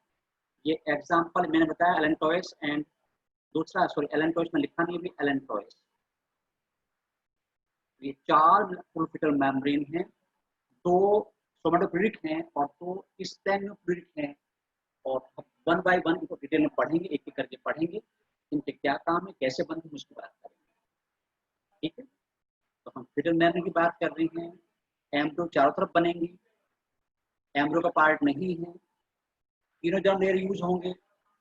ये एग्जांपल मैंने बताया एलेंटोइस एंड दूसरा, सॉरी एलेंटोइस में लिखा नहीं भी, एलेंटोइस। ये चार फुल फिटल मेम्ब्रेन हैं, दो सोमेटोफ्लूइडिक हैं और दो स्प्लैंक्नोफ्लूइडिक हैं। और वन बाय वन इनको डिटेल में पढ़ेंगे, एक एक करके पढ़ेंगे, इनके क्या काम है, कैसे बनते हैं, उसकी बात करेंगे। ठीक है, तो हम फिटल मेम्ब्रेन की बात कर रहे हैं। एम्ब्रियो चारों तरफ बनेंगी, एम्ब्रियो का पार्ट नहीं है, तीनों जर्म लेयर यूज होंगे,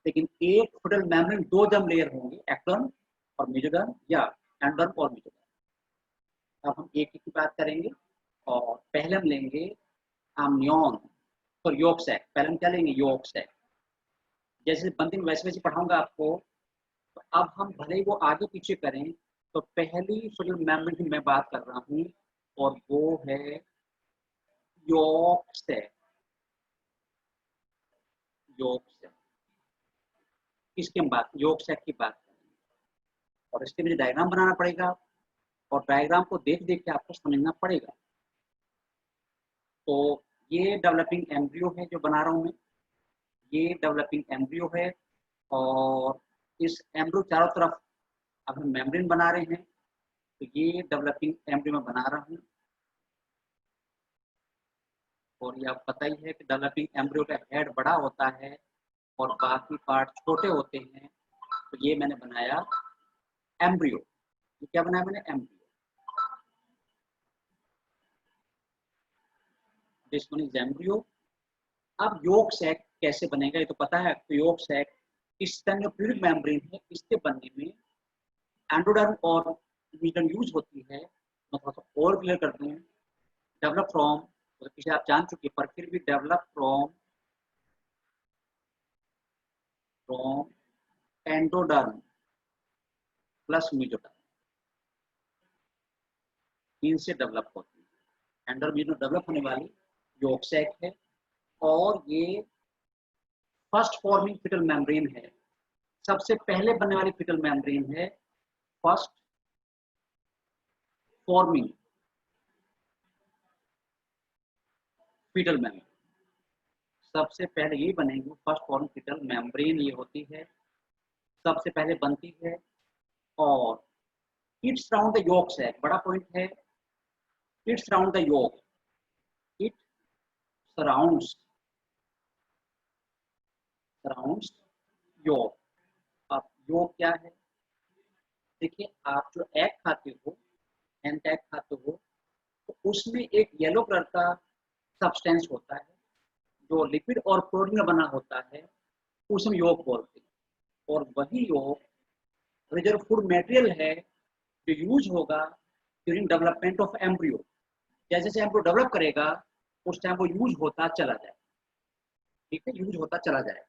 लेकिन एक फिटल मेम्ब्रेन दो जर्म लेयर होंगे, एक्टोडर्म और मेसोडर्म या एंडोडर्म और मेसोडर्म। अब हम एक एक की बात करेंगे और पहले हम लेंगे आम्नियोन और यॉर्क सैक। पहले हम क्या लेंगे, यॉर्क सैक। जैसे बनती वैसे वैसे पढ़ाऊंगा आपको। तो अब हम भले ही वो आगे पीछे करें, तो पहली फिटल मेम्ब्रेन की मैं बात कर रहा हूँ और वो है यॉर्क सैक, यॉर्क सैक। इसकी हम बात यॉर्क सैक की बात करेंगे और इसके मुझे डायग्राम बनाना पड़ेगा और डायग्राम को देख देख के आपको समझना पड़ेगा। तो ये डेवलपिंग एम्ब्रियो है जो बना रहा हूँ मैं, ये डेवलपिंग एम्ब्रियो है और इस एम्ब्रियो चारों तरफ अब हम मेम्ब्रेन बना रहे हैं। तो ये डेवलपिंग एम्ब्रियो में बना रहा हूँ और ये आप पता ही है कि डेवलपिंग एम्ब्रियो का हेड बड़ा होता है और बाकी पार्ट छोटे होते हैं। तो ये मैंने बनाया एम्ब्रियो। ये क्या बनाया मैंने, embryo. This one is embryo. अब यॉर्क सैक कैसे बनेगा ये तो पता है। तो यॉर्क सैक स्प्लैंक्नोफ्लूइडिक मेम्ब्रेन है, इसके बनने में एंडोडर्म और मेसोडर्म यूज होती है। मैं थोड़ा सा और क्लियर कर दूं, डेवलप फ्रॉम, तो पीछे आप जान चुके पर फिर भी develop from endoderm plus mesoderm, इनसे डेवलप होती है। एंडोडर्म डेवलप होने वाली यॉर्क सैक है और ये फर्स्ट फॉर्मिंग फिटल मेम्ब्रेन है, सबसे पहले बनने वाली फिटल मेम्ब्रेन है, फर्स्ट फॉर्मिंग फिटल मेम्ब्रेन। सबसे पहले ये बनेगी फर्स्ट फॉर्मिंग फिटल मेम्ब्रेन, ये होती है सबसे पहले बनती है और it's round the yolk sac. बड़ा पॉइंट है, it's round the yolk, it surrounds surrounds yolk. अब यॉर्क क्या है, देखिए आप जो एग खाते हो, एग खाते हो, तो उसमें एक येलो कलर का सब्सटेंस होता है जो लिपिड और प्रोटीन में बना होता है, उसे हम यॉर्क बोलते हैं। और वही यॉर्क रिजर्व फूड मटेरियल है जो यूज होगा ड्यूरिंग डेवलपमेंट ऑफ एम्ब्रियो। जैसे जैसे एम्ब्रियो डेवलप करेगा उस टाइम वो यूज होता चला जाए, ठीक है, यूज होता चला जाए।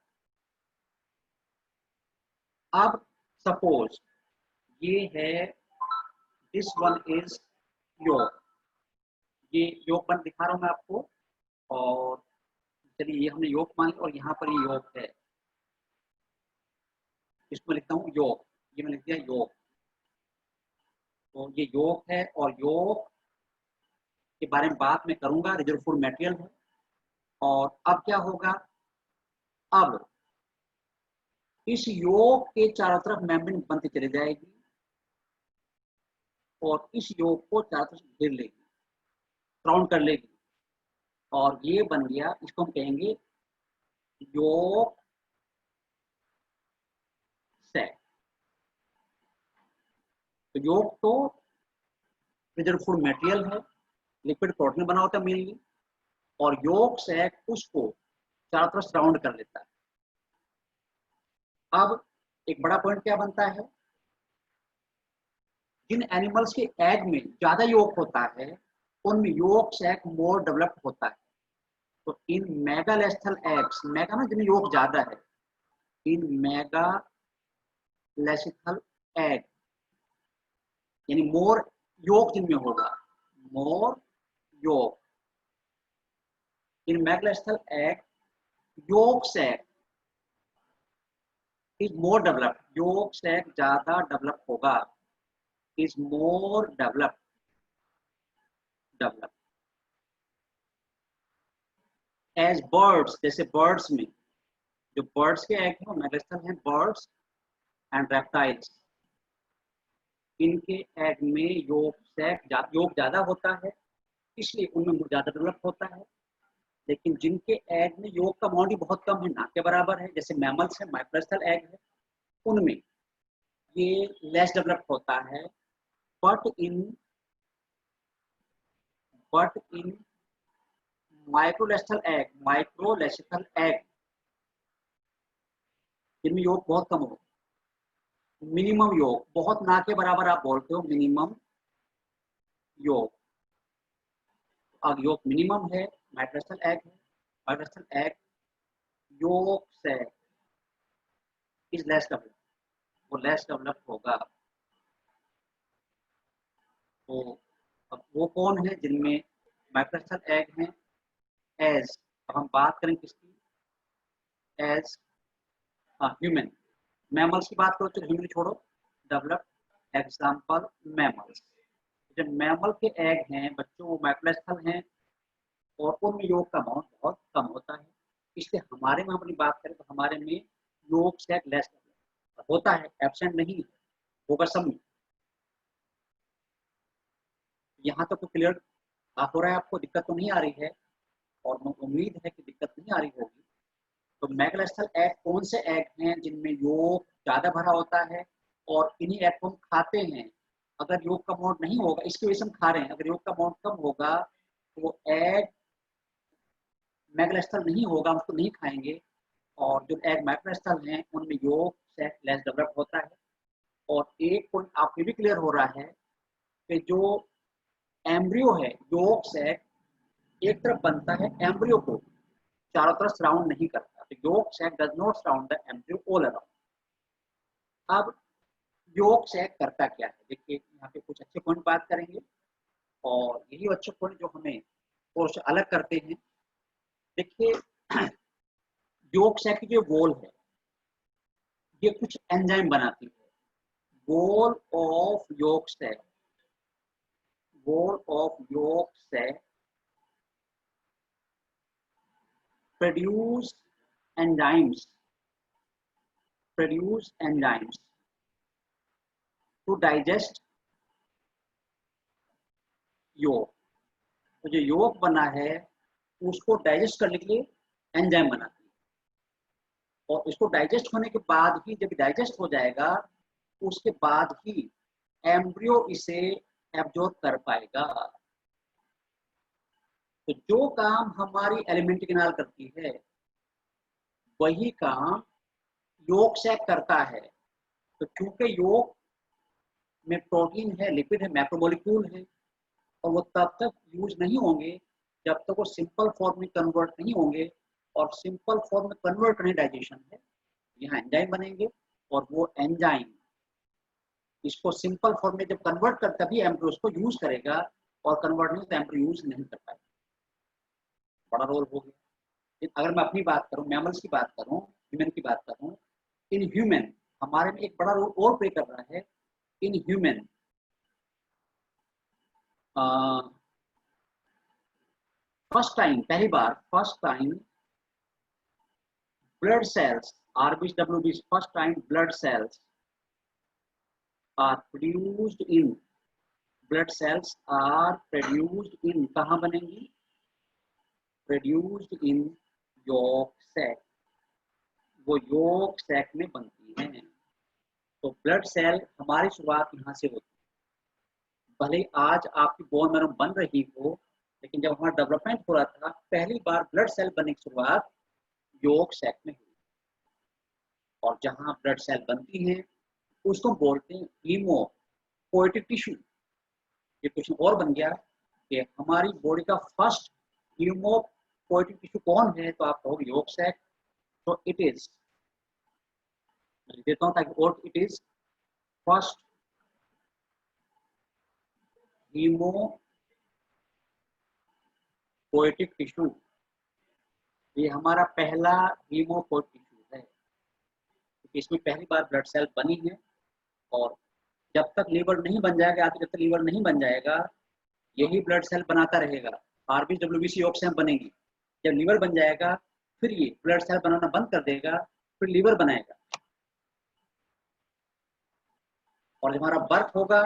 अब सपोज ये है, दिस वन इज योग, ये योग बन दिखा रहा हूं मैं आपको। और चलिए ये हमने योग मान लिया और यहाँ पर ये योग है, इसमें लिखता हूँ योग, ये मैंने लिख दिया योग। तो ये योग है और योग के बारे में बात मैं करूंगा, रिजर्व फूड मटेरियल है। और अब क्या होगा, अब इस योग के चारों तरफ मेम्ब्रेन बनती चली जाएगी और इस योग को चारों तरफ घेर लेगी, राउंड कर लेगी, और ये बन गया, इसको हम कहेंगे योग सैक। तो योग तो रिजर्व फूड मटेरियल है, लिक्विड प्रोटीन बना होता है मेनली, और योग सैक उसको चारों तरफ सराउंड कर लेता है। अब एक बड़ा पॉइंट क्या बनता है, जिन एनिमल्स के एग में ज्यादा योग होता है उनमें योग सैक मोर डेवलप्ड होता है। तो इन मेगालेस्थल एग्स, मेगा में जिनमें योग ज्यादा है, इन मेगालेस्थल एग यानी मोर योग जिनमें होगा, more yolk in megalecithal egg, yolk sac is more developed, yolk sac ज्यादा डेवलप होगा, is more develop as birds, जैसे बर्ड्स में जो बर्ड्स के एग हैं वो मेगालेस्थल हैं, बर्ड्स एंड रेप्टाइल्स, इनके एग में योग ज्यादा होता है, इसलिए उनमें ज्यादा डेवलप होता है। लेकिन जिनके एग में योग का अमाउंट भी बहुत कम है, ना के बराबर है, जैसे मैमल्स है, माइक्रोस्टल एग है, उनमें ये लेस डेवलप होता है। बट इन माइक्रोलेस्थल एग जिनमें योग बहुत कम हो, मिनिमम योग, बहुत ना के बराबर आप बोलते हो मिनिमम योग, अब योग मिनिमम है, माइक्रोस्टल एग है, माइक्रोस्टल एग योग से इज लेस डेवलप, वो लेस डेवलप होगा। तो अब वो कौन है जिनमें माइक्रोस्टल एग हैं, एज, अब हम बात करें किसकी, एज ह्यूमन, मैमल्स की बात करो तो ह्यूमन छोड़ो, डेवलप एग्जाम्पल मैमल्स, जब मैमल के एग हैं बच्चों वो माइक्रोस्टल हैं और उनमें योग का अमाउंट बहुत कम होता है, इसलिए हमारे में अपनी बात करें तो हमारे में योग से लेस होता है, एब्सेंट नहीं है, होगा सब में। यहाँ तक तो क्लियर हो रहा है, आपको दिक्कत तो नहीं आ रही है, और मुझे उम्मीद है कि दिक्कत नहीं आ रही होगी। तो मैगलेस्थल एग कौन से एग हैं जिनमें योग ज्यादा भरा होता है और इन्हीं एग को हम खाते हैं। अगर योग का अमाउंट नहीं होगा, इसकी वजह से हम खा रहे हैं, अगर योग का अमाउंट कम होगा तो वो एग मैगलेस्थल नहीं होगा, हम उसको नहीं खाएंगे। और जो एग मैगलेस्थल हैं उनमें योग से लेस डेवलप होता है। और एक पॉइंट आपको भी क्लियर हो रहा है कि जो एम्ब्रियो है योग से एक तरफ बनता है, एम्ब्रियो को चारों तरफ सराउंड नहीं करता, तो yolk sac does not surround the embryo all around. अब योग सैक करता क्या है, देखिए यहाँ पे कुछ अच्छे पॉइंट बात करेंगे और यही अच्छे पॉइंट जो हमें और से अलग करते हैं। देखिए योग सैक की जो वॉल है ये कुछ एंजाइम बनाती है, wall of yolk sac, wall of yolk sac produce enzymes to digest योग। तो जो योग बना है उसको डाइजेस्ट करने के लिए एंजाइम बनाती है, और इसको डाइजेस्ट होने के बाद ही, जब डाइजेस्ट हो जाएगा उसके बाद ही एम्ब्रियो इसे एब्जॉर्ब कर पाएगा। तो जो काम हमारी एलिमेंट्री कैनाल करती है वही काम योग सैक करता है। तो क्योंकि योग में प्रोटीन है, लिपिड है, मैक्रोमोलिक्यूल है, और वो तब तक यूज नहीं होंगे जब तक वो सिंपल फॉर्म में कन्वर्ट नहीं होंगे, और सिंपल फॉर्म में कन्वर्ट करने डाइजेशन है, यहाँ एंजाइम बनेंगे और वो एंजाइम इसको सिंपल फॉर्म में जब कन्वर्ट कर तभी एम्ब्रियो उसको यूज करेगा, और कन्वर्ट नहीं तो एम्ब्रियो यूज नहीं कर पाएगा। बड़ा रोल हो गया। अगर मैं अपनी बात करूं, मैमल्स की बात करूं, ह्यूमन की बात करूं, इन ह्यूमन हमारे में एक बड़ा रोल और प्ले कर रहा है। In human first time blood cells, RBs, WBs, first time blood cells are produced in, blood cells are produced in, कहाँ बनेंगी? Produced in yolk sac, वो yolk sac में बनती हैं। तो ब्लड सेल हमारी शुरुआत यहाँ से होती है। भले आज आपकी बोन मैरो बन रही हो, लेकिन जब हमारा डेवलपमेंट हो रहा था, पहली बार ब्लड सेल बनने की शुरुआत yolk sac में हुई। और जहाँ ब्लड सेल बनती हैं उसको बोलते हैं हीमोपोएटिक टिश्यू। ये क्वेश्चन और बन गया कि हमारी बॉडी का फर्स्ट हीमोपोएटिक टिश्यू कौन है, तो आप कहोगे yolk sac। तो इट इज, मैं देता हूँ ताकि और, it is first haemopoietic tissue. ये हमारा पहला हीमोपोएटिक टिश्यू है, क्योंकि इसमें पहली बार ब्लड सेल बनी है। और जब तक लीवर नहीं बन जाएगा, जब तक लीवर नहीं बन जाएगा, यही ब्लड सेल बनाता रहेगा। आरबी डब्ल्यूबीसी योग सेल बनेगी। जब लीवर बन जाएगा, फिर ये ब्लड सेल बनाना बंद कर देगा, फिर लीवर बनाएगा। और जब हमारा बर्थ होगा,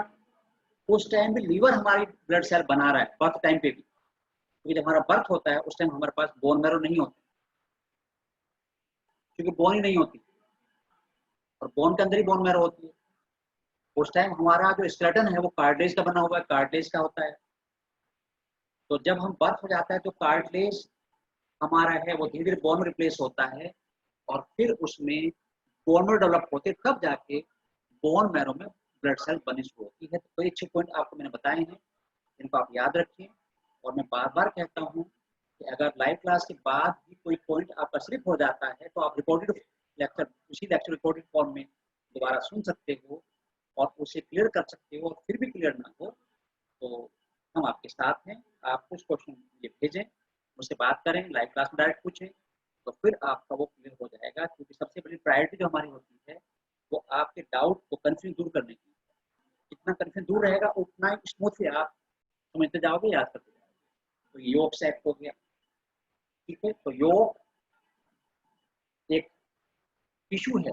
उस टाइम भी लीवर हमारी ब्लड सेल बना रहा है, बर्थ टाइम पे भी। क्योंकि जब हमारा बर्थ होता है, उस टाइम हमारे पास बोन मैरो नहीं होता, क्योंकि बोन ही नहीं होती, और बोन के अंदर ही बोन मैरो होती है। उस टाइम हमारा जो स्केलेटन है वो कार्टिलेज का बना हुआ है, कार्टिलेज का होता है। तो जब हम बर्थ हो जाता है, तो कार्टिलेज हमारा है वो धीरे धीरे बोन में रिप्लेस होता है, और फिर उसमें बोन मैरो डेवलप होते, तब जाके बोन मैरो में ब्लड सेल बननी शुरू होती है। तो कई अच्छे पॉइंट आपको मैंने बताए हैं, इनको आप याद रखें। और मैं बार बार कहता हूँ कि अगर लाइव क्लास के बाद भी कोई पॉइंट आपका स्लिप हो जाता है, तो आप रिकॉर्डेड लेक्चर, उसी लेक्चर रिकॉर्डेड फॉर्म में दोबारा सुन सकते हो और उसे क्लियर कर सकते हो। और फिर भी क्लियर ना हो तो हम आपके साथ हैं। आप कुछ क्वेश्चन ये भेजें, मुझसे बात करें, लाइव क्लास में डायरेक्ट पूछें, तो फिर आपका वो क्लियर हो जाएगा। क्योंकि सबसे बड़ी प्रायोरिटी जो हमारी होती है वो आपके डाउट को, कंफ्यूजन दूर करने की। जितना कंफ्यूजन दूर रहेगा, उतना ही स्मूथली आप समझते जाओगे, याद करते जाओगे। तो योग सेट हो गया, ठीक है। तो योग एक टिश्यू है,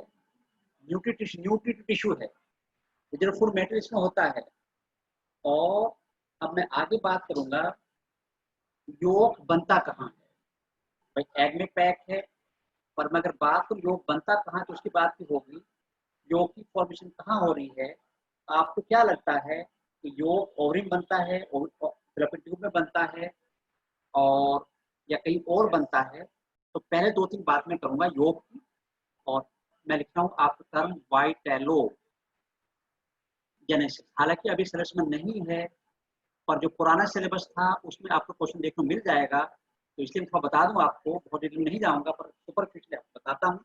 न्यूट्रिटिव टिश्यू है, जो फूड मैट्रिक्स में होता है। और अब मैं आगे बात करूंगा, योग बनता कहाँ है। भाई एग में पैक है, पर मैं अगर बात करूं योग बनता कहाँ, तो उसकी बात भी होगी। योग की फॉर्मेशन कहाँ हो रही है? आपको क्या लगता है कि योग ओवरी में बनता है, फिलिपिन ट्यूब में बनता है, और या कहीं और बनता है? तो पहले दो तीन बात मैं करूंगा योग की, और मैं लिख रहा हूँ आपका टर्म वाइटेलो जेनेसिस। हालांकि अभी सिलेबस में नहीं है, पर जो पुराना सिलेबस था उसमें आपको क्वेश्चन देखने को मिल जाएगा। तो इसलिए मैं थोड़ा बता दूं आपको, बहुत डिटेल में नहीं जाऊंगा, पर सुपरफिशियली आपको बताता हूँ।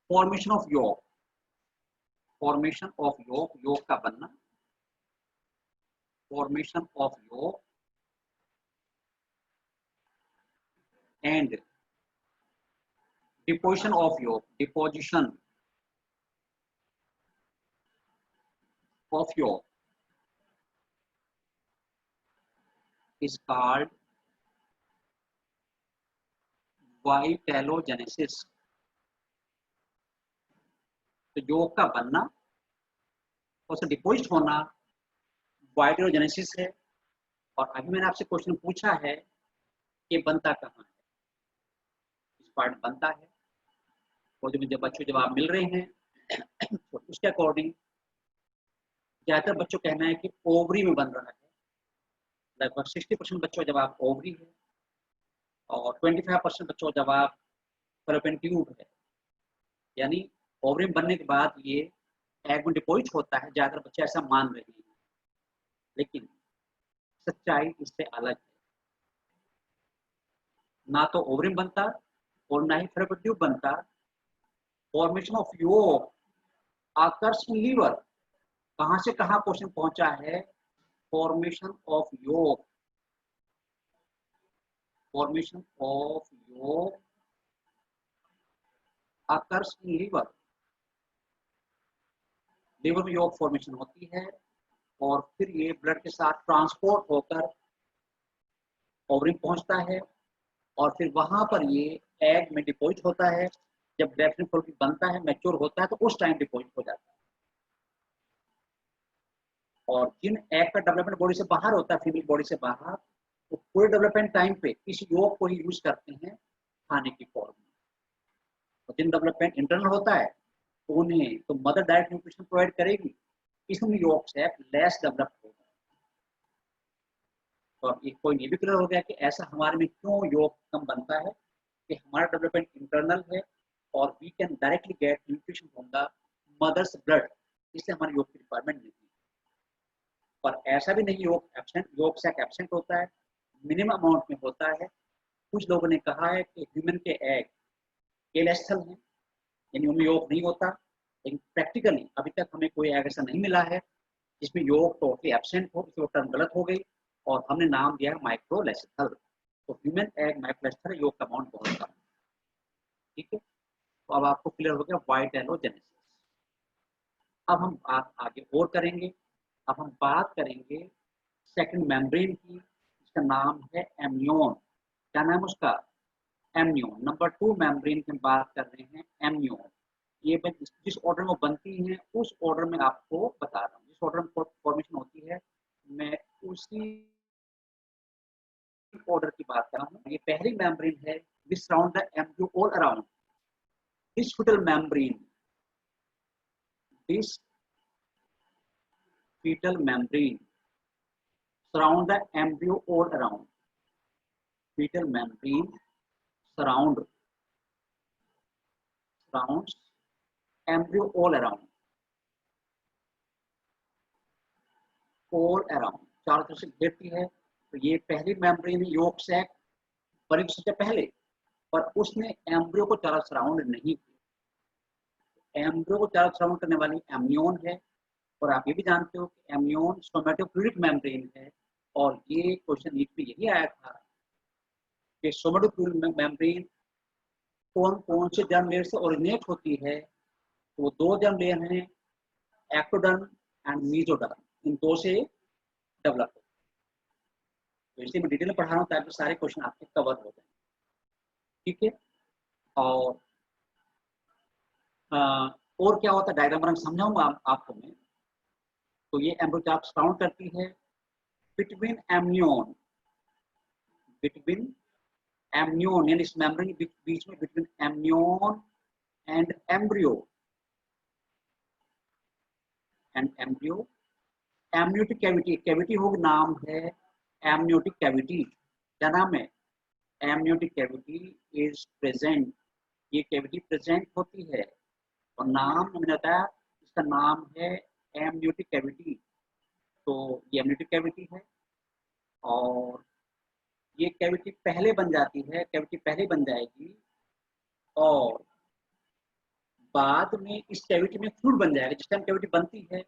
फॉर्मेशन ऑफ योग, फॉर्मेशन ऑफ योग, योग का बनना, फॉर्मेशन ऑफ योग एंड डिपोजिशन ऑफ योग, डिपोजिशन ऑफ योग is called वाइटेलोजेनेसिस। तो योग का बनना और उसे डिपोजिट होना वाइटेलोजेनेसिस है। और अभी मैंने आपसे क्वेश्चन पूछा है कि बनता कहाँ है, इस पार्ट बनता है। और जो मुझे बच्चों जवाब मिल रहे हैं तो उसके अकॉर्डिंग ज्यादातर बच्चों का कहना है कि ओवरी में बन रहा है। लगभग 60% बच्चों का जवाब ओवरी है, और 25% बच्चों का जवाब फैलोपियन ट्यूब है। यानी ओवरी में बनने के बाद ये एग में डिपोजिट होता है, ज्यादातर बच्चे ऐसा मान रहे हैं, लेकिन सच्चाई इससे अलग है। ना तो ओवरी में बनता और ना ही फैलोपियन ट्यूब बनता, फॉर्मेशन ऑफ योग आकर्ष इन लीवर, कहां से कहां क्वेश्चन पहुंचा है, फॉर्मेशन ऑफ योग, फॉर्मेशन ऑफ योग आकर्ष इन लीवर, लिवर में योग फॉर्मेशन होती है और फिर ये ब्लड के साथ ट्रांसपोर्ट होकर ओवरी पहुंचता है और फिर वहां पर ये एग में डिपॉजिट होता है। जब ब्लैक फॉल्क बनता है, मैच्योर होता है, तो उस टाइम डिपॉजिट हो जाता है। और जिन एग का डेवलपमेंट बॉडी से बाहर होता है, फीमेल बॉडी से बाहर, तो पूरे डेवलपमेंट टाइम पे इस योग को ही यूज करते हैं खाने की फॉर्म में। तो जिन डेवलपमेंट इंटरनल होता है तो उन्हें तो मदर डायरेक्ट न्यूट्रिशन प्रोवाइड करेगी, इसमें योग से लेस डेवलप होगा। तो अब एक पॉइंट ये भी क्लियर हो गया कि ऐसा हमारे में क्यों योग कम बनता है, कि हमारा डेवलपमेंट इंटरनल है और we can directly get nutrition from the mother's blood, इसलिए हमारे योग की रिक्वायरमेंट नहीं है। पर ऐसा भी नहीं योग एब्सेंट, योग सैक एब्सेंट होता है, मिनिमम अमाउंट में होता है। कुछ लोगों ने कहा है कि ह्यूमन के एग केलेस्थल हैं, यानी उनमें योग नहीं होता, लेकिन प्रैक्टिकली अभी तक हमें कोई एग ऐसा नहीं मिला है जिसमें योग टोटली एब्सेंट हो, इसलिए वो टर्म गलत हो गई और हमने नाम दिया माइक्रोलेस्थल। तो ह्यूमन एग माइक्रोलेस्थल, योग का अमाउंट बहुत कम है। ठीक है, तो अब आपको क्लियर हो गया वाइटेलोजेनेसिस। अब हम बात आगे और करेंगे। अब हम बात करेंगे सेकंड मेम्ब्रेन की, जिसका नाम है एम्नियोन। क्या नाम उसका? एम्नियोन। नंबर 2 मेम्ब्रेन की हम बात कर रहे हैं, एम्नियोन। ये जिस ऑर्डर में बनती हैं उस ऑर्डर में आपको बता रहा हूँ, जिस ऑर्डर में फॉर्मेशन होती है मैं उसी ऑर्डर की बात कर रहा हूँ। ये पहली मेम्ब्रेन है which surround the embryo all around. This fetal membrane, this fetal membrane surround the embryo all around. Fetal membrane surrounds embryo all around. all around, चारों तरफ से घेरती है। तो ये पहली मेम्ब्रेन योग सैक बनी सबसे पहले, पर उसने एम्ब्रियो को चारों सराउंड नहीं किया। एम्ब्रियो को चारों सराउंड करने वाली एम्नियोन है। और आप ये भी जानते हो कि एम्नियोन सोमेटोफ्लूइडिक मेम्ब्रेन है। और ये क्वेश्चन नीट में यही आया था कि सोमेटोफ्लूइडिक मेम्ब्रेन कौन कौन से जर्म लेयर से ओरिजिनेट होती है। तो वो 2 जर्म लेयर हैं, एक्टोडर्म एंड मेसोडर्म, इन 2 से डेवलप होती है। तो इसलिए मैं डिटेल में पढ़ा रहा हूँ ताकि सारे क्वेश्चन आपके कवर हो जाए। ठीक है, और क्या होता है डायग्राम में समझाऊंगा आपको मैं। तो ये एम्ब्रियो सराउंड करती है बिटवीन एम्नियोन, बिटवीन एम्नियोन यानी इस मेम्ब्रेन के बीच में, between amnion and embryo and embryo. Amniotic cavity, cavity हो नाम है एमनियोटिक कैविटी। क्या नाम है? Amniotic cavity is present. ये कैविटी प्रेजेंट होती है और नाम मैंने बताया इसका नाम है एमनियोटिक कैविटी। तो ये एमनियोटिक कैविटी है और ये कैविटी पहले बन जाती है, कैविटी पहले बन जाएगी और बाद में इस कैविटी में फ्लूइड बन जाएगा। जिस टाइम कैविटी बनती है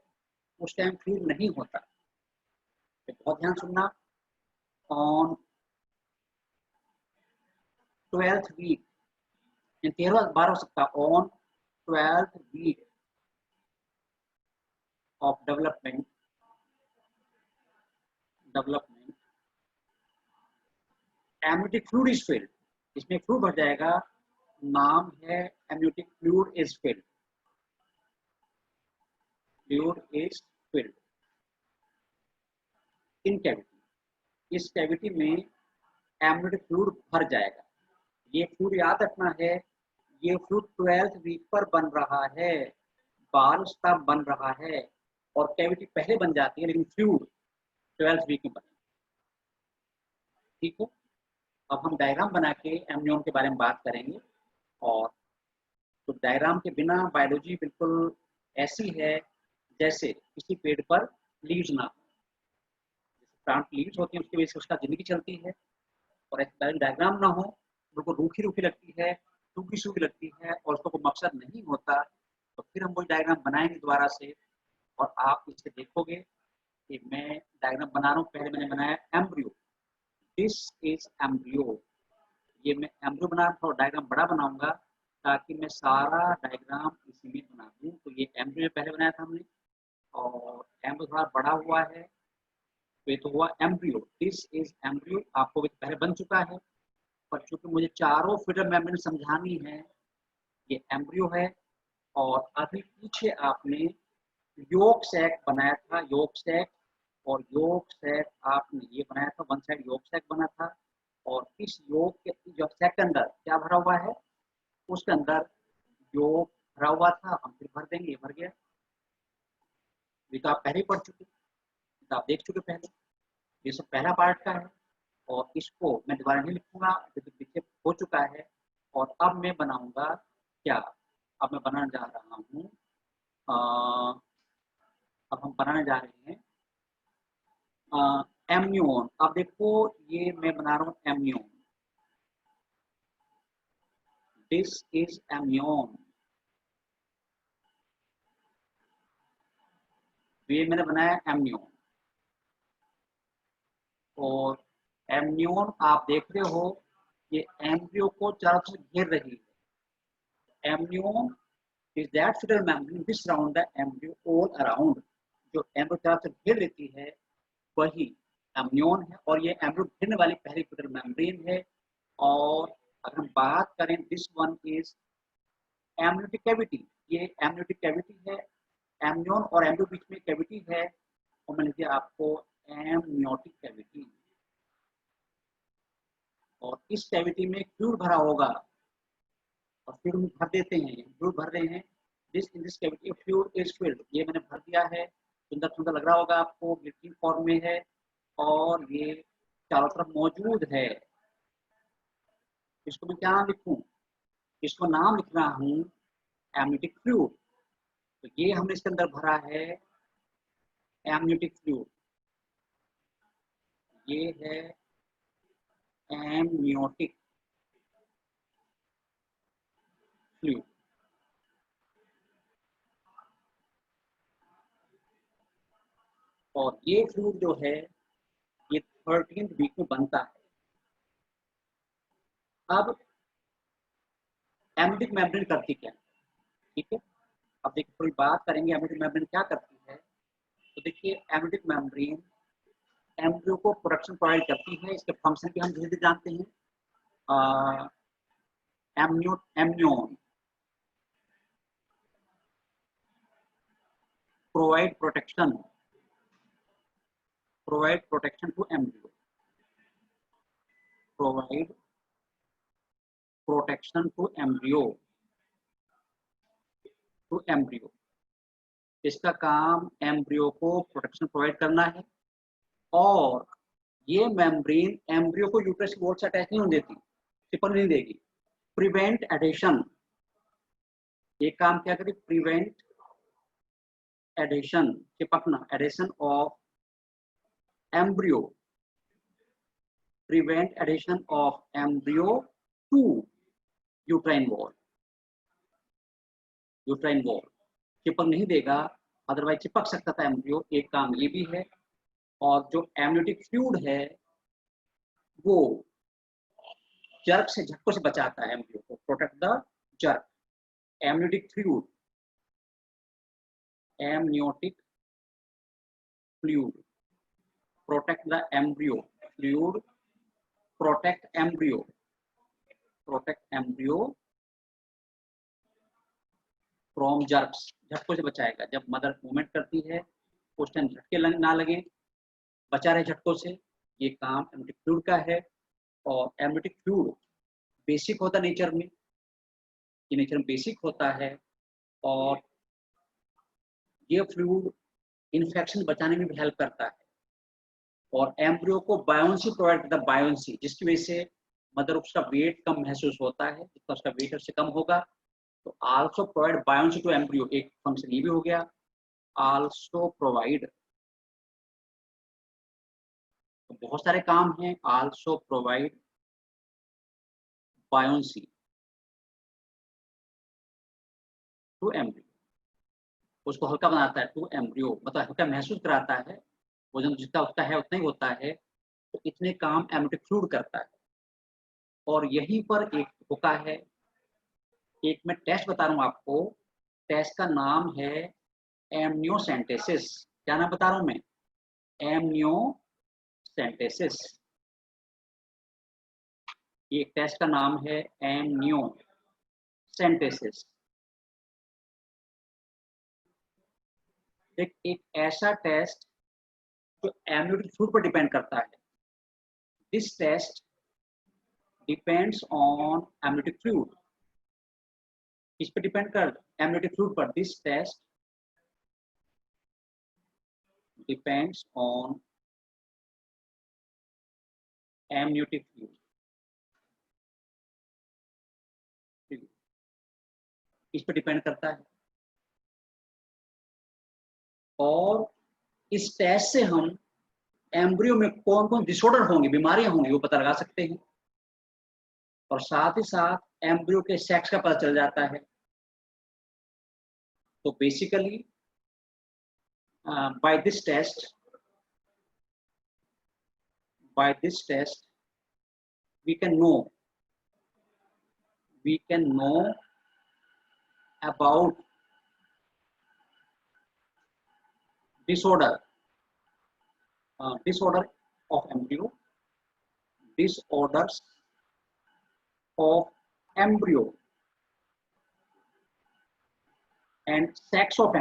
उस टाइम फ्लूइड नहीं होता। तो बहुत ध्यान सुनना। ऑन 12th वीक, 13वां बार हो सकता है, on 12th week of development amniotic fluid is filled. इसमें फ्लूइड भर जाएगा, नाम है amniotic fluid is filled, fluid is filled in cavity. इस कैविटी में एमनियोटिक फ्लूइड भर जाएगा। ये फ्लूइड याद रखना है, ये फ्लूइड 12th वीक पर बन रहा है, बाल तब बन रहा है और कैविटी पहले बन जाती है, लेकिन फ्लूइड 12th वीक में बने। ठीक है, अब हम डायग्राम बना के एम्नियोन के बारे में बात करेंगे। और तो डायग्राम के बिना बायोलॉजी बिल्कुल ऐसी है जैसे किसी पेड़ पर लीव्स ना हो। जैसे प्लांट लीव्स होती है उसकी वजह से उसका जिंदगी चलती है, और डायग्राम ना हो बिल्कुल रूखी रूखी लगती है, टूकी सूखी लगती है और उसका कोई मकसद नहीं होता, तो फिर हम वही डायग्राम बनाएंगे दोबारा से, और आप इसे देखोगे कि मैं डायग्राम बना रहा हूँ। पहले मैंने बनाया एम्ब्रियो, दिस इज एम्ब्रियो, ये मैं एम्ब्रियो बना रहा था और डायग्राम बड़ा बनाऊंगा ताकि मैं सारा डायग्राम इसी में बना दूँ। तो ये एम्ब्रियो पहले बनाया था हमने, और एम्ब्रियो थोड़ा बड़ा हुआ है, तो ये तो हुआ एम्ब्रियो, दिस इज एम्ब्रियो, आपको भी पहले बन चुका है। पर चूंकि मुझे चारों फिटर मेम्ब्रेन समझानी है, ये एम्ब्रियो है। और अभी पीछे आपने योक सैक बनाया था, योक सैक, और योक सैक आपने ये बनाया था, वन साइड योक सैक बना था, और इस योक के जो सैक के अंदर क्या भरा हुआ है, उसके अंदर योक भरा हुआ था, हम फिर भर देंगे, ये भर गया। ये तो आप पहले ही पढ़ चुके, तो आप देख चुके पहले, ये सब पहला पार्ट का है, और इसको मैं दोबारा नहीं लिखूंगा क्योंकि पीछे हो चुका है। और अब मैं बनाऊंगा क्या, अब मैं बनाने जा रहा हूँ, अब हम बनाने जा रहे हैं एम्नियोन। अब देखो ये मैं बना रहा हूँ एम्नियोन, दिस इज एम्नियोन, ये मैंने बनाया एम्नियोन। और एम्नियोन आप देख रहे हो ये एम्ब्रियो को चारों तरफ घेर रही है। Amnion is that fetal membrane which surround the embryo all around, जो एम्ब्रियो चारों तरफ घेर लेती है वही एम्नियोन है, और ये एम्ब्रियो घेरने वाली पहली फिटल मेम्ब्रेन है। और अगर हम बात करें, this one is amniotic cavity, ये एमनियोटिक कैविटी है, एमनियोन और एम्ब्रियो बीच में कैविटी है, और मैंने दिया आपको एमनियोटिक कैविटी। और इस कैविटी में फ्लूइड भरा होगा, और फ्लूइड भर देते हैं, फ्लूइड भर रहे हैं, this in this cavity fluid is field, ये मैंने भर दिया है। सुंदर सुंदर लग रहा होगा आपको, ग्लिटरिंग फॉर्म में है, और ये चारों तरफ मौजूद है। इसको मैं क्या नाम लिखूं, इसको नाम लिख रहा हूँ एमनियोटिक फ्लूइड। तो ये हमने इसके अंदर भरा है एमनियोटिक फ्लूइड, ये है एमनियोटिक फ्लूइड। और ये फ्लूइड जो है ये 13th वीक में बनता है। अब एमनियोटिक मेम्ब्रेन करती क्या है, ठीक है, अब देखिए थोड़ी बात करेंगे एमनियोटिक मेम्ब्रेन क्या करती है। तो देखिए एमनियोटिक मेम्ब्रेन एम्ब्रियो को प्रोटेक्शन प्रोवाइड करती है, इसके फंक्शन भी हम धीरे धीरे जानते हैं। Amnion provide protection, provide protection to embryo, provide protection to embryo, to embryo, इसका काम एम्ब्रियो को प्रोटेक्शन प्रोवाइड करना है। और ये मेम्ब्रेन एम्ब्रियो को यूट्रस की वॉल से अटैच नहीं होने देती, चिपक नहीं देगी, प्रिवेंट एडेशन, ये काम क्या करे, प्रिवेंट एडेशन, चिपकना, adhesion of embryo, prevent adhesion of embryo to uterine wall, uterine wall चिपक नहीं देगा, अदरवाइज चिपक सकता था एम्ब्रियो, एक काम ये भी है। और जो एमनियोटिक फ्लूइड है वो जर्क से, झटकों से बचाता है एम्ब्रियो को, protect the jerk, amniotic fluid, amniotic fluid protect the embryo, fluid protect embryo, protect embryo from jerks, झटकों से बचाएगा। जब मदर मूवमेंट करती है उस टाइम झटके ना लगे, बचा रहे झटकों से, ये काम एमनियोटिक फ्लूइड का है। और एमनियोटिक फ्लूइड बेसिक होता है नेचर में, ये नेचर में बेसिक होता है, और ये फ्लूइड इन्फेक्शन बचाने में भी हेल्प करता है, और एम्ब्रियो को बायोन्सी प्रोवाइड करता है, बायोन्सी, जिसकी वजह से मदर उसका वेट कम महसूस होता है, जितना उसका वेट उससे कम होगा। तो also provide buoyancy to embryo, एक फंक्शन ये भी हो गया, आल्सो प्रोवाइड, तो बहुत सारे काम हैं, also provide buoyancy, to embryo, उसको हल्का बनाता है टू एम्ब्रियो, मतलब हल्का महसूस कराता है, वजन जितना उसका है उतना ही होता है, तो इतने काम एम्नियोटिक फ्लूइड करता है। और यहीं पर एक धोखा है, एक मैं टेस्ट बता रहा हूँ आपको, टेस्ट का नाम है एमनियोसेंटेसिस। क्या नाम बता रहा हूँ मैं? एमनियोसेंटेसिस। ये टेस्ट का नाम है एमनियोसेंटेसिस। एक ऐसा टेस्ट जो एमनियोटिक फ्लूइड पर डिपेंड करता है। This test depends on amniotic fluid. किस पे डिपेंड कर? एमनियोटिक फ्लूइड पर। This test depends on amniotic fluid. इस पे डिपेंड करता है। और इस टेस्ट से हम एम्ब्रियो में कौन कौन डिसऑर्डर होंगे, बीमारियां होंगी, वो पता लगा सकते हैं। और साथ ही साथ एम्ब्रियो के सेक्स का पता चल जाता है। तो basically by this test we can know about disorder of embryo, disorders of embryo, and sex of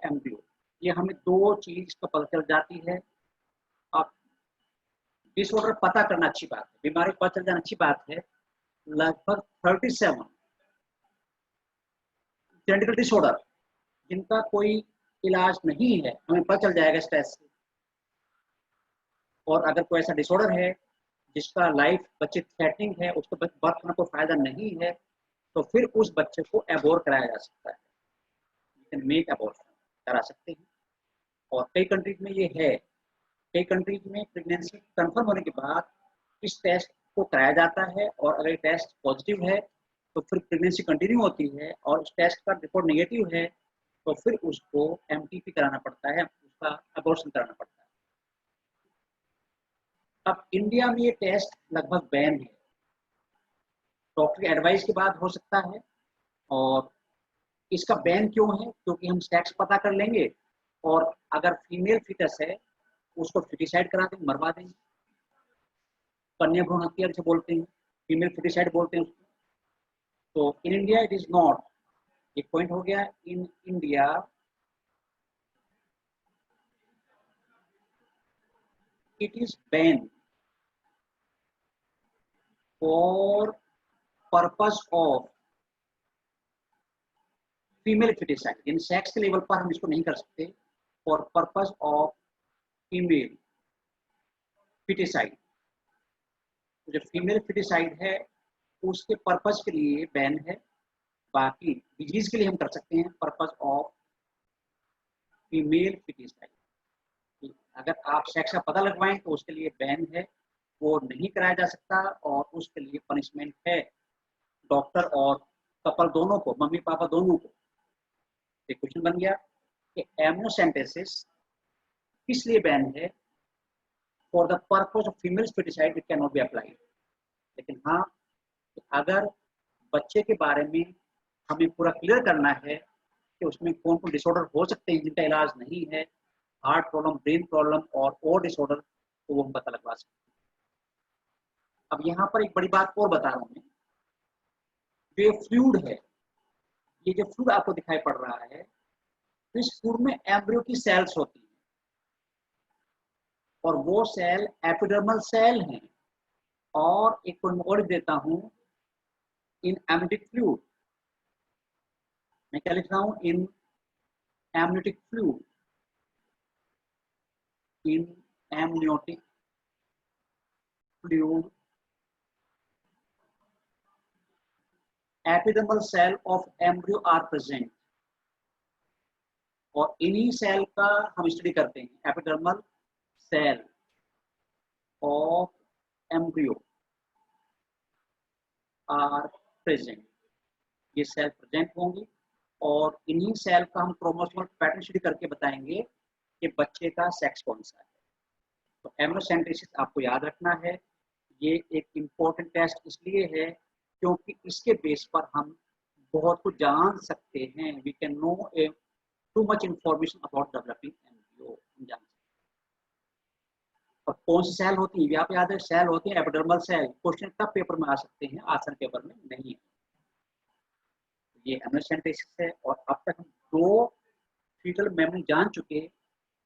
embryo, ये हमें दो चीज का पता चल जाती है। अब डिसऑर्डर पता करना अच्छी बात है, बीमारी पता चल जाना अच्छी बात है। लगभग 37 जेनेटिकल डिसऑर्डर जिनका कोई इलाज नहीं है, हमें पता चल जाएगा इस टेस्ट से। और अगर कोई ऐसा डिसऑर्डर है जिसका लाइफ बच्चे थ्रेटनिंग है, उसको बर्थ करना कोई फायदा नहीं है, तो फिर उस बच्चे को एबॉर्ट कराया जा सकता है, मेक एबॉर्शन करा सकते हैं। और कई कंट्रीज में ये है, कई कंट्रीज में प्रेगनेंसी कंफर्म होने के बाद इस टेस्ट को कराया जाता है, और अगर टेस्ट पॉजिटिव है तो फिर प्रेगनेंसी कंटिन्यू होती है, और उस टेस्ट का रिपोर्ट नेगेटिव है तो फिर उसको एमटीपी कराना पड़ता है, उसका एबॉर्शन कराना पड़ता है। अब इंडिया में ये टेस्ट लगभग बैन है, डॉक्टर की एडवाइस के बाद हो सकता है। और इसका बैन क्यों है? क्योंकि हम सेक्स पता कर लेंगे, और अगर फीमेल फिटस है उसको फिटिसाइड करा देंगे, मरवा देंगे, कन्या भ्रूण हत्या जिसे बोलते हैं, फीमेल फिटिसाइड बोलते हैं उसको। तो in India it is not, एक पॉइंट हो गया। In India it is banned for purpose of female foeticide. In sex के लेवल पर हम इसको नहीं कर सकते, for purpose of female foeticide. जो फीमेल फिटिसाइड है उसके पर्पस के लिए बैन है, बाकी डिजीज के लिए हम कर सकते हैं, पर्पस ऑफ फीमेल फिटिसाइड। अगर आप सेक्स का पता लगवाएं तो उसके लिए बैन है, वो नहीं कराया जा सकता, और उसके लिए पनिशमेंट है डॉक्टर और कपल दोनों को, मम्मी पापा दोनों को। एक क्वेश्चन बन गया कि एमनियोसेंटेसिस किस लिए बैन है? For the purpose of female foeticide it can not be applied. लेकिन हाँ, अगर बच्चे के बारे में हमें पूरा क्लियर करना है कि उसमें कौन कौन डिसऑर्डर हो सकते हैं जिनका इलाज नहीं है, हार्ट प्रॉब्लम, ब्रेन प्रॉब्लम और डिसऑर्डर, तो वो हम पता लगवा सकते हैं। अब यहाँ पर एक बड़ी बात और बता रहा हूँ मैं, जो ये फ्लूइड है, ये जो फ्लूइड आपको दिखाई पड़ रहा है, तो इस फ्लूइड में एम्ब्रियो की सेल्स होती हैं, और वो सेल एपिडर्मल सेल हैं। और एक को और देता हूं, इन एमनियोटिक फ्लूइड, मैं क्या लिख रहा हूं? In amniotic fluid, in amniotic fluid epidermal cell of embryo are present. और इन्हीं सेल का हम स्टडी करते हैं, epidermal cell of embryo are present. ये सेल प्रेजेंट होंगी और इन्हीं सेल का हम क्रोमोसोमल पैटर्न स्टडी करके बताएंगे कि बच्चे का सेक्स कौन सा है। तो एमनियोसेंटेसिस आपको याद रखना है, ये एक इम्पोर्टेंट टेस्ट इसलिए है क्योंकि इसके बेस पर हम बहुत कुछ जान सकते हैं। We can know too much information about developing embryo, हम जान सकते हैं। और कौन सी सेल होती है, आप याद है, सेल होती है एपिडर्मल सेल। क्वेश्चन कब पेपर में आ सकते हैं, आंसर पेपर में नहीं है। ये एमनियोसेंटेसिस है और अब तक हम 2 फीटल मेमोरी जान चुके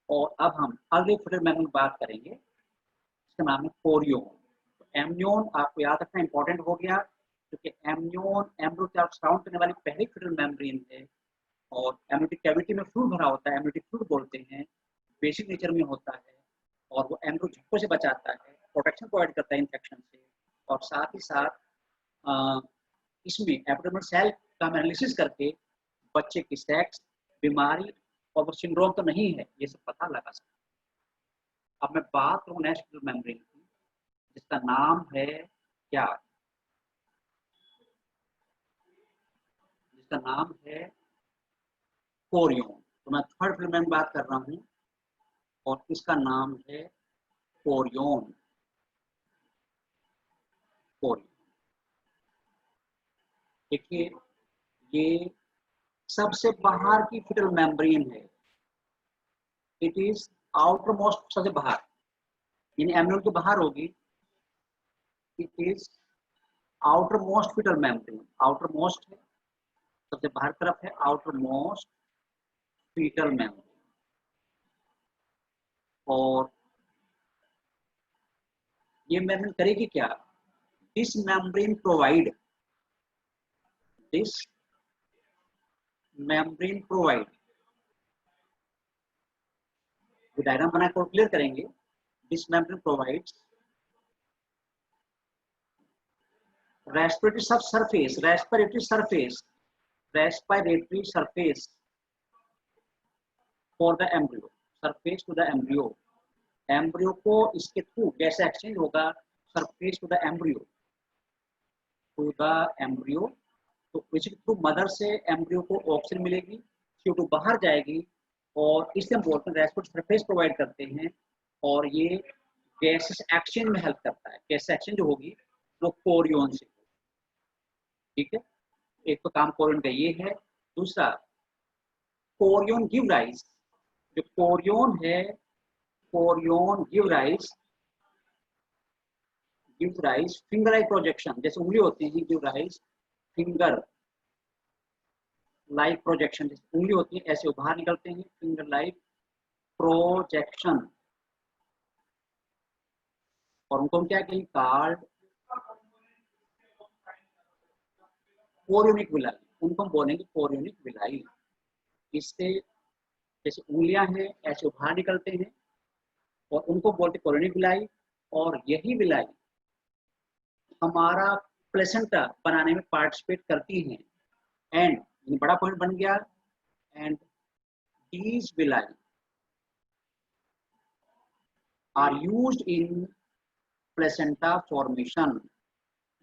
और अब हम अगले फीटल मेमोरी की बात करेंगे, इसका नाम है कोरियोन। तो एमनियोन आपको याद रखना इंपॉर्टेंट हो गया क्योंकि एमनियोन एम्ब्रियो को सराउंड करने वाली पहली फीटल मेम्ब्रेन है और एम्ब्रियोटिक कैविटी में फ्लूइड भरा होता है, एम्ब्रियोटिक फ्लूइड बोलते हैं, बेसिक नेचर में होता है और वो एम्ब्रियो झटकों से बचाता है, प्रोटेक्शन प्रोवाइड करता है इन्फेक्शन से। और साथ ही साथ इसमें एपिडर्मल सेल का एनालिसिस करके बच्चे की सेक्स, बीमारी और वो सिंड्रोम तो नहीं है, ये सब पता लगा सकते हैं। अब मैं बात करूँ नेक्स्ट फीटल मेम्ब्रेन की, जिसका नाम है क्या, जिसका नाम है कोरियोन। तो मैं थर्ड फीटल मेम्ब्रेन बात कर रहा हूँ और इसका नाम है कोरियोन। कोरियोन देखिए, ये सबसे बाहर की फीटल मेम्ब्रेन है। इट इज आउटर मोस्ट, सबसे बाहर, यानी एम्ब्रियो के बाहर होगी। It is outermost fetal membrane, outermost है, सबसे बाहर तरफ है आउटर मोस्ट फीटल मेम्ब्रेन। और ये मेम्ब्रेन करेगी क्या, this membrane provide, this membrane provide, ये डायग्राम बनाकर क्लियर करेंगे। This membrane provides respiratory subsurface, respiratory surface, respiratory surface for the embryo, surface to the embryo, embryo को इसके थ्रू कैसे एक्सचेंज होगा, surface to the embryo, to the embryo, तो इसके through mother से एम्ब्रियो को ऑक्सीजन मिलेगी, CO2 बाहर जाएगी और इससे हम बोलते हैं रेस्पिरेटरी सरफेस प्रोवाइड करते हैं और ये गैसेस एक्सचेंज में हेल्प करता है। गैस एक्सचेंज जो होगी वो कोरियोन से, ठीक है। एक तो काम कोरियोन का ये है। दूसरा, कोरियोन गिव राइज, जो कोरियोन है, chorion give rise finger like projection, जैसे उंगली होती है, give rise finger like projection, जैसे उंगली होती है ऐसे बाहर निकलते हैं, फिंगर लाइक प्रोजेक्शन। और उनको हम क्या कहेंगे, कार्ड कोरियोनिक विलाई, उनको हम बोलेंगे कोरियोनिक विलाई। इससे जैसे उंगलियां हैं ऐसे बाहर निकलते हैं और उनको बोलते कोरियोनिक विलाई। और यही विलाई हमारा प्लेसेंटा बनाने में पार्टिसिपेट करती हैं। एंड बड़ा पॉइंट बन गया, and these villi are used in placenta formation,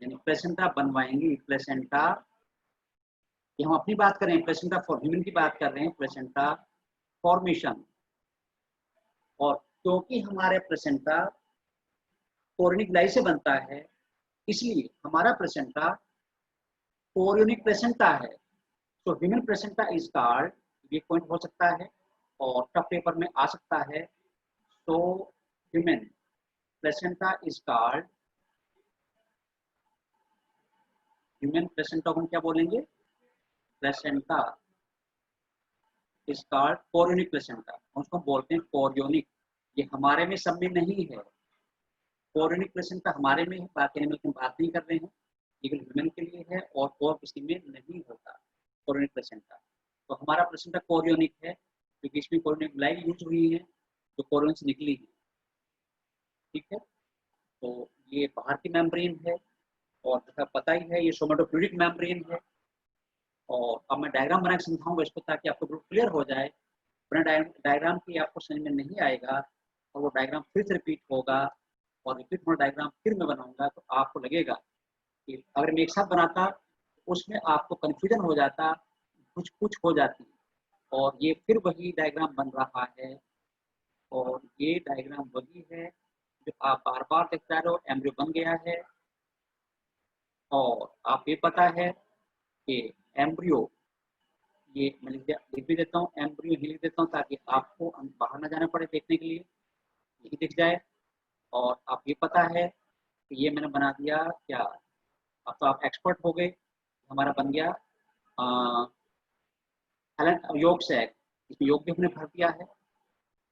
यानी प्लेसेंटा बनवाएंगी। प्लेसेंटा, ये हम अपनी बात कर रहे हैं, प्लेसेंटा फॉर ह्यूमन की बात कर रहे हैं, प्लेसेंटा फॉर्मेशन। और क्योंकि हमारे प्लेसेंटा कोरियोनिक विलाई से बनता है, इसलिए हमारा प्लेसेंटा कोरियोनिक प्लेसेंटा है। तो ह्यूमन प्लेसेंटा इज कॉल्ड, ये पॉइंट हो सकता है और टफ पेपर में आ सकता है। तो human placenta is called, human placenta को हम क्या बोलेंगे, placenta is called chorionic placenta, उसको बोलते हैं कोरियोनिक। ये हमारे में सब में नहीं है, कोरियोनिक प्लेसेंटा हमारे में है, बाकी एनिमल की बात नहीं कर रहे हैं, लेकिन ह्यूमन के लिए है और किसी में नहीं होता कोरियोनिक प्लेसेंटा। तो हमारा प्लेसेंटा कोरियोनिक है क्योंकि इसमें कोरियोनिक विलाई यूज हुई है जो कोरियन से निकली है, ठीक है। तो ये बाहर की मेम्ब्रेन है और जैसा पता ही है ये सोमेटोफ्लूइडिक मेम्ब्रेन है। और अब मैं डायग्राम बना के समझाऊंगा इसको ताकि आपको बिल्कुल क्लियर हो जाए। बिना डायग्राम की आपको समझ में नहीं आएगा और वो डायग्राम फिर से रिपीट होगा और रिपीट होना डायग्राम फिर मैं बनाऊंगा तो आपको लगेगा कि अगर मैं एक साथ बनाता उसमें आपको कन्फ्यूजन हो जाता, कुछ कुछ हो जाती, और ये फिर वही डायग्राम बन रहा है, और ये डायग्राम वही है जो आप बार बार देखते रहे हो। एम्ब्रियो बन गया है, और आप ये पता है कि एम्ब्रियो, ये मैं लिख भी देता हूँ, एम्ब्रियो ही लिख देता हूँ ताकि आपको बाहर ना जाना पड़े देखने के लिए, यही दिख जाए। और आप ये पता है कि ये मैंने बना दिया क्या, अब तो आप एक्सपर्ट हो गए। हमारा बन गया योग सैक, इसमें योग भी हमने भर दिया है।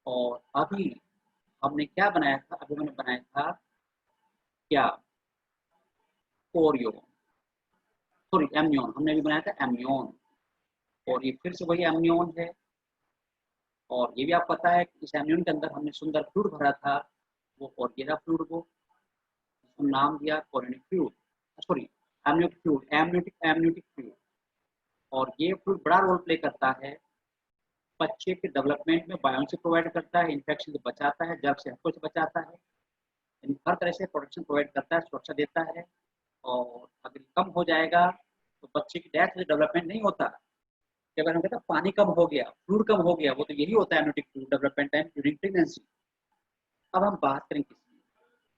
और अभी हमने क्या बनाया था, अभी मैंने बनाया था क्या, कोरियो, सॉरी एमनियन, हमने भी बनाया था एमनियन, और ये फिर से वही एमनियन है। और ये भी आप पता है कि इस एमनियन के अंदर हमने सुंदर फ्लूइड भरा था, वो कोरिएरा फ्लूइड को नाम दिया chorionic fluid, sorry amniotic fluid, amniotic fluid. और ये फ्लूइड बड़ा रोल प्ले करता है बच्चे के डेवलपमेंट में, बायोलॉजी प्रोवाइड करता है, इन्फेक्शन से बचाता है, जर्म से हर से बचाता है, हर तरह से प्रोटेक्शन प्रोवाइड करता है, सुरक्षा देता है। और अगर कम हो जाएगा तो बच्चे की डेथ डेवलपमेंट नहीं होता। अगर हम कहते हैं पानी कम हो गया, फ्लूइड कम हो गया, वो तो यही होता है amniotic fluid development time during pregnancy. अब हम बात करें किसकी,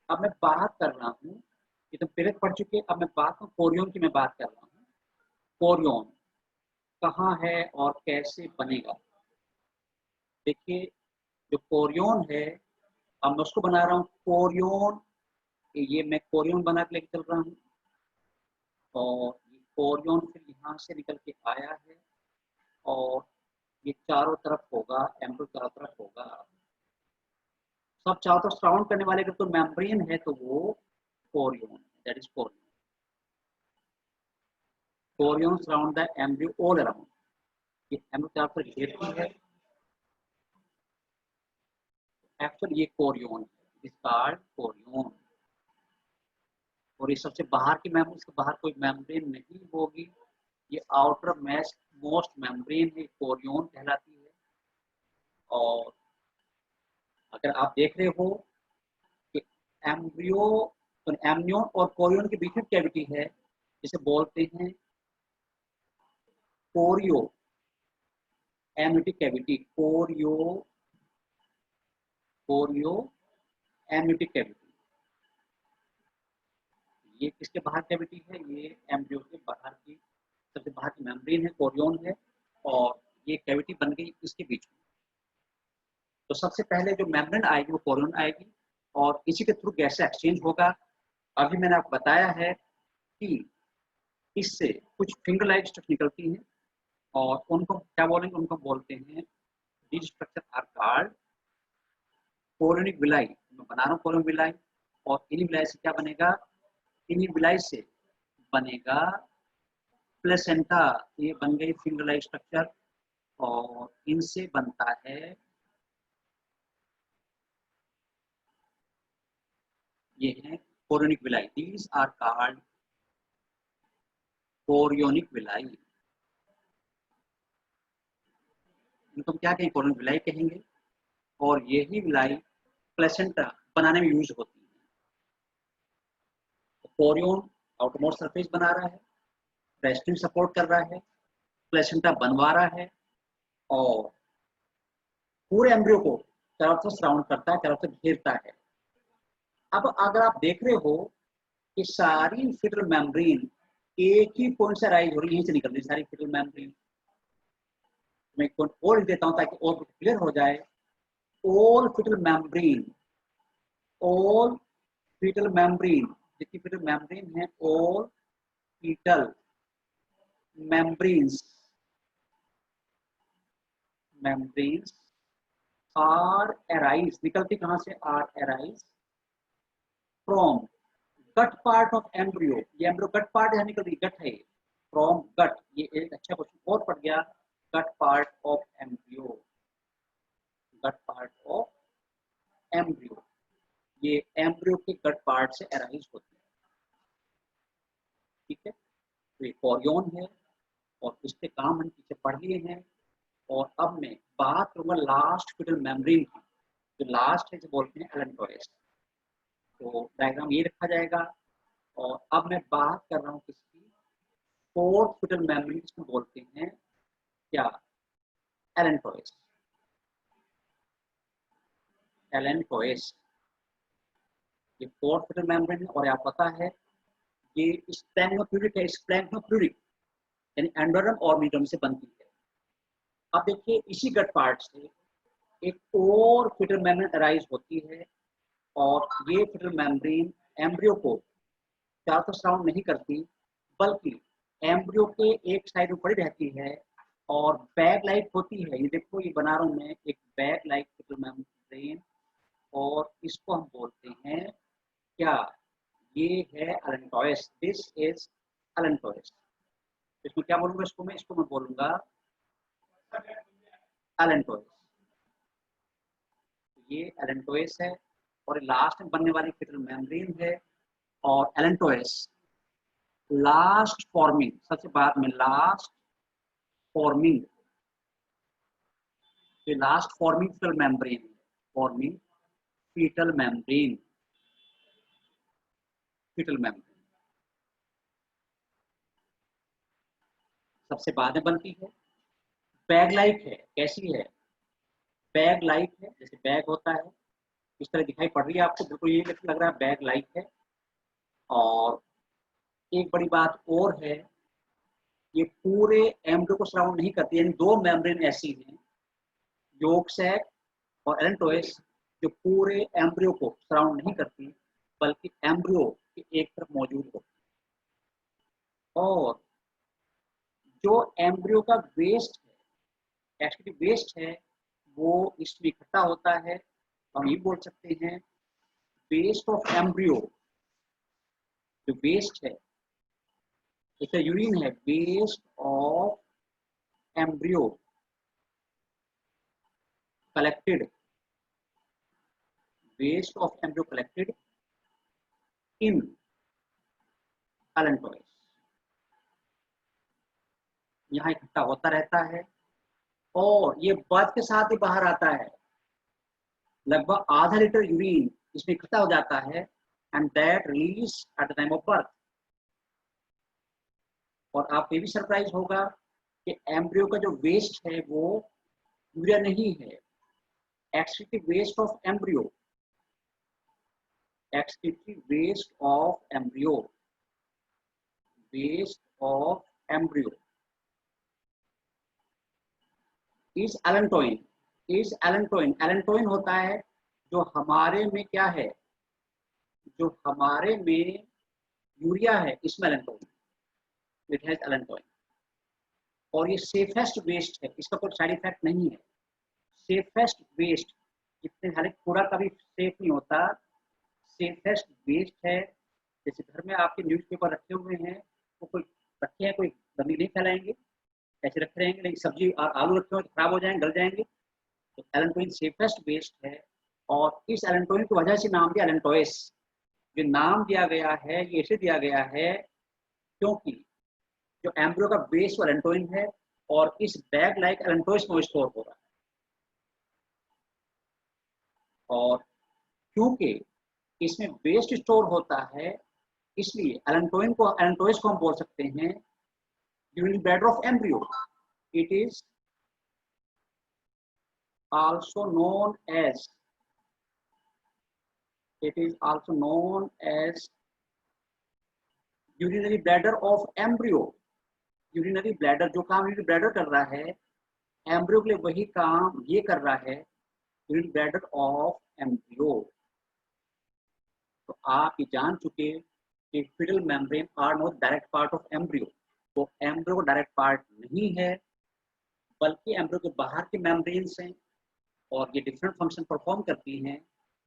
अब मैं बात कर रहा हूँ, ये तो पहले पढ़ चुके, अब मैं बात हूँ कोरियन की, मैं बात कर रहा हूँ कोरियन कहाँ है और कैसे बनेगा। देखिए जो कोरियन है, अब मैं उसको बना रहा हूँ कोरियन, ये मैं कोरियन बना के लेके चल रहा हूँ, और ये कोरियन फिर यहाँ से निकल के आया है, और ये चारों तरफ होगा, एम्ब्रियो चारों तरफ होगा, सब चारों तरफ सराउंड करने वाले अगर तो मेम्ब्रेन है तो वो Korean, that is Korean. Korean surround the embryo all around, ये एम्ब्रियो चारों तरफ घेरती है, एक्चुअली ये कोरियन इज कॉल्ड कोरियन। और ये सबसे बाहर की मेम्ब्रेन, इसके बाहर कोई मेम्ब्रेन नहीं होगी, ये आउटर मोस्ट मेम्ब्रेन है, कोरियन कहलाती है। और अगर आप देख रहे हो कि एम्ब्रियो, एमनियन और कोरियन के बीच में कैविटी है, जिसे बोलते हैं chorio amniotic cavity, chorio amniotic cavity. ये किसके बाहर कैविटी है, ये एम्ब्रियो के बाहर की, सबसे बाहर की मेम्ब्रेन है, कोरियन है, और ये कैविटी बन गई इसके बीच में। तो सबसे पहले जो मेम्ब्रेन आएगी वो कोरियन आएगी, और इसी के थ्रू गैस एक्सचेंज होगा। अभी मैंने आपको बताया है कि इससे कुछ फिंगर लाइक स्ट्रक्चर निकलती हैं, और उनको क्या बोलेंगे, उनको बोलते हैं, these structure are called chorionic villi. मैं बना रहा हूँ कोरियोनिक विलाई, और इन्हीं विलाई से क्या बनेगा, इन्हीं विलाई से बनेगा प्लेसेंटा, ये बन गई फिंगर लाइक स्ट्रक्चर, और इनसे बनता है ये है chorionic villi, these are called chorionic villi. इनको क्या कहेंगे, कोरियोनिक विलाई कहेंगे। और यही विलाई प्लेसेंटा बनाने में यूज होती है। तो कोरियन आउटरमोस्ट सरफेस बना रहा है, ब्रेस्टिंग सपोर्ट कर रहा है, प्लेसेंटा बनवा रहा है, और पूरे एम्ब्रियो को चारों तरफ सराउंड करता है, चारों तरफ घेरता है। अब अगर आप देख रहे हो कि सारी फिटल मेम्ब्रेन एक ही पॉइंट से राइज हो रही है, यहीं से निकल रही सारी फिटल मेम्ब्रेन। मैं एक पॉइंट और लिख देता हूं ताकि और क्लियर हो जाए। All fetal membrane, all fetal membrane, जितनी फिटल मेम्ब्रेन है, all fetal membranes membranes are arise, निकलती कहां से, are arise from gut part of embryo. ये एम्ब्रियो गट पार्ट है, निकल रही गट है, फ्रॉम गट, ये एक अच्छा क्वेश्चन और पड़ गया, gut part of embryo, gut part of embryo, ये एम्ब्रियो के गट पार्ट से एराइज होती है। ठीक है, तो ये कोरियन है, और इसके काम हम पीछे पढ़ लिए हैं। और अब मैं बात करूंगा लास्ट फिटल मेम्ब्रेन की, जो लास्ट है, जो बोलते हैं एलेंटोइस। तो डायग्राम ये रखा जाएगा। और अब मैं बात कर रहा हूँ किसकी, फोर्थ फिटल मेम्ब्रेन को बोलते हैं क्या? एलेंटोइस। एलेंटोइस ये फोर्थ फिटल मेम्ब्रेन है, और आपको पता है ये स्प्लैंक्नोफ्लूइडिक है। स्प्लैंक्नोफ्लूइडिक यानी एंडोडर्म और मीडियम से बनती है। अब देखिए इसी गट पार्ट से एक और फिटल मेम्ब्रेन अराइज होती है, और ये फिटल मेम्ब्रेन एम्ब्रियो को चारों तरफ सराउंड नहीं करती, बल्कि एम्ब्रियो के एक साइड में पड़ी रहती है और बैग लाइक होती है। ये देखो ये बना रहा हूं मैं, एक बैग लाइक फिटल मेम्ब्रेन, और इसको हम बोलते हैं क्या? ये है अलेंटोइस। This is allantois. इसमें क्या बोलूंगा? इसको मैं बोलूंगा एलेंटोइस। ये एलेंटोइस है, और लास्ट में बनने वाली फिटल मेम्ब्रेन है। और एलेंटोइस लास्ट फॉर्मिंग, सबसे बाद में लास्ट फॉर्मिंग, ये last forming fetal membrane, forming fetal membrane, fetal membrane सबसे बाद में बनती है। बैग लाइक है। कैसी है? बैग लाइक है, जैसे बैग होता है इस तरह दिखाई पड़ रही है आपको, बिल्कुल ये लग रहा है बैग लाइक है। और एक बड़ी बात और है, ये पूरे एम्ब्रियो को सराउंड नहीं करती, यानी दो मेम्ब्रेन ऐसी हैं, योक सैक और एलेंटोइस, जो पूरे एम्ब्रियो को सराउंड नहीं करती, बल्कि एम्ब्रियो की एक तरफ मौजूद होती है। और जो एम्ब्रियो का वेस्ट है, एक्चुअली वेस्ट है, वो इसमें इकट्ठा होता है। हम ये बोल सकते हैं वेस्ट ऑफ एम्ब्रियो, जो वेस्ट है, जैसे यूरिन है, waste of embryo collected, waste of embryo collected in allantois, यहाँ इकट्ठा होता रहता है, और ये बर्थ के साथ ही बाहर आता है। लगभग आधा लीटर यूरिन इसमें इकट्ठा हो जाता है, and that release at the time of birth. और आप ये भी सरप्राइज होगा कि एम्ब्रियो का जो वेस्ट है वो यूरिया नहीं है, excretive waste of embryo, excretive waste of embryo, waste of embryo is allantoin, is allantoin. Allantoin होता है जो हमारे में क्या है, जो हमारे में यूरिया है, इसमें एलेंटोइन, इट हैज एलेंटोइन। और ये सेफेस्ट वेस्ट है, इसका कोई साइड इफेक्ट नहीं है। सेफेस्ट वेस्ट, जितने हालांकि कूड़ा कभी सेफ नहीं होता, सेफेस्ट वेस्ट है। जैसे घर में आपके न्यूज़पेपर रखे हुए हैं, वो कोई रखे हैं, कोई गंदगी नहीं फैलाएंगे, ऐसे रखे रहेंगे, लेकिन सब्जी और आलू रखे हो तो खराब हो जाएंगे, गल जाएंगे। तो एलेंटोइन सेफेस्ट वेस्ट है, और इस एलेंटोइन की वजह से नाम दिया एलेंटोइस। जो नाम दिया गया है ये ऐसे दिया गया है क्योंकि जो एम्ब्रियो का बेस वो एलेंटोइन है, और इस बैग लाइक एलेंटोइस में स्टोर हो रहा है। और क्योंकि इसमें वेस्ट स्टोर होता है, इसलिए एलेंटोइस को हम बोल सकते हैं urinary bladder of embryo. It is also known as it is also known as urinary bladder of embryo। Urinary bladder, जो काम यूरिनरी ब्लैडर कर रहा है, एम्ब्रियो के लिए वही काम ये कर रहा है, यूरिनरी ब्लैडर ऑफ एम्ब्रियो। तो आप ये जान चुके कि fetal membrane are not direct part of embryo. तो एम्ब्रियो का डायरेक्ट पार्ट नहीं है, बल्कि एम्ब्रियो के बाहर के मेम्ब्रेन्स हैं, और ये डिफरेंट फंक्शन परफॉर्म करती हैं।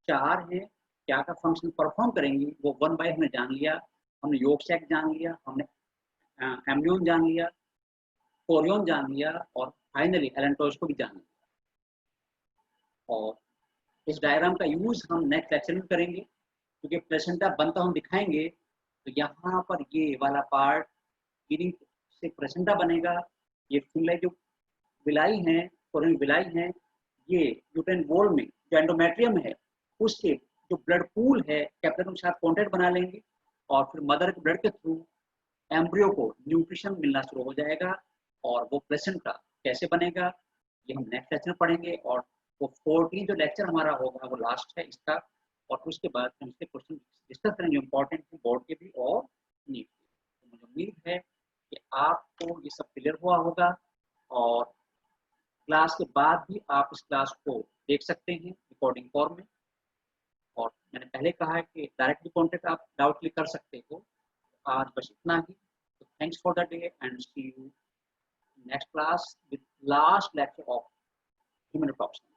चार हैं, क्या का फंक्शन परफॉर्म करेंगी वो वन बाय हमने जान लिया। हमने योग सैक जान लिया, हमने एम्ब्रियोन जान लिया, कोरियन जान लिया, और फाइनली एलेंटोइस को भी जान लिया। और इस डायग्राम का यूज हम नेक्स्ट लेक्चर में करेंगे, क्योंकि प्लेसेंटा बनता हम दिखाएंगे। तो यहाँ पर ये वाला पार्ट गिरिंग से प्लेसेंटा बनेगा। ये फुल्ले जो विलाई हैं, कोरियन विलाई हैं, ये यूटेन वॉल में जो एंडोमेट्रियम है उसके जो ब्लड पूल है कैपिलरी के साथ कॉन्टेक्ट बना लेंगे, और फिर मदर के ब्लड के थ्रू एम्ब्रियो को न्यूट्रिशन मिलना शुरू हो जाएगा और वो प्लेसेंटा कैसे बनेगा ये हम नेक्स्ट लेक्चर में पढ़ेंगे। और वो 14 जो लेक्चर हमारा होगा वो लास्ट है इसका, और उसके बाद हम इसके क्वेश्चन डिस्कस करेंगे इंपॉर्टेंट बोर्ड के भी और नीट के। तो मुझे उम्मीद है कि आपको ये सब क्लियर हुआ होगा, और क्लास के बाद भी आप इस क्लास को देख सकते हैं रिकॉर्डिंग फॉर्म में। और मैंने पहले कहा है कि डायरेक्टली कॉन्टेक्ट आप डाउटली कर सकते हो। आज बस इतना ही। तो thanks for the day and see you next class with last lecture of human reproduction.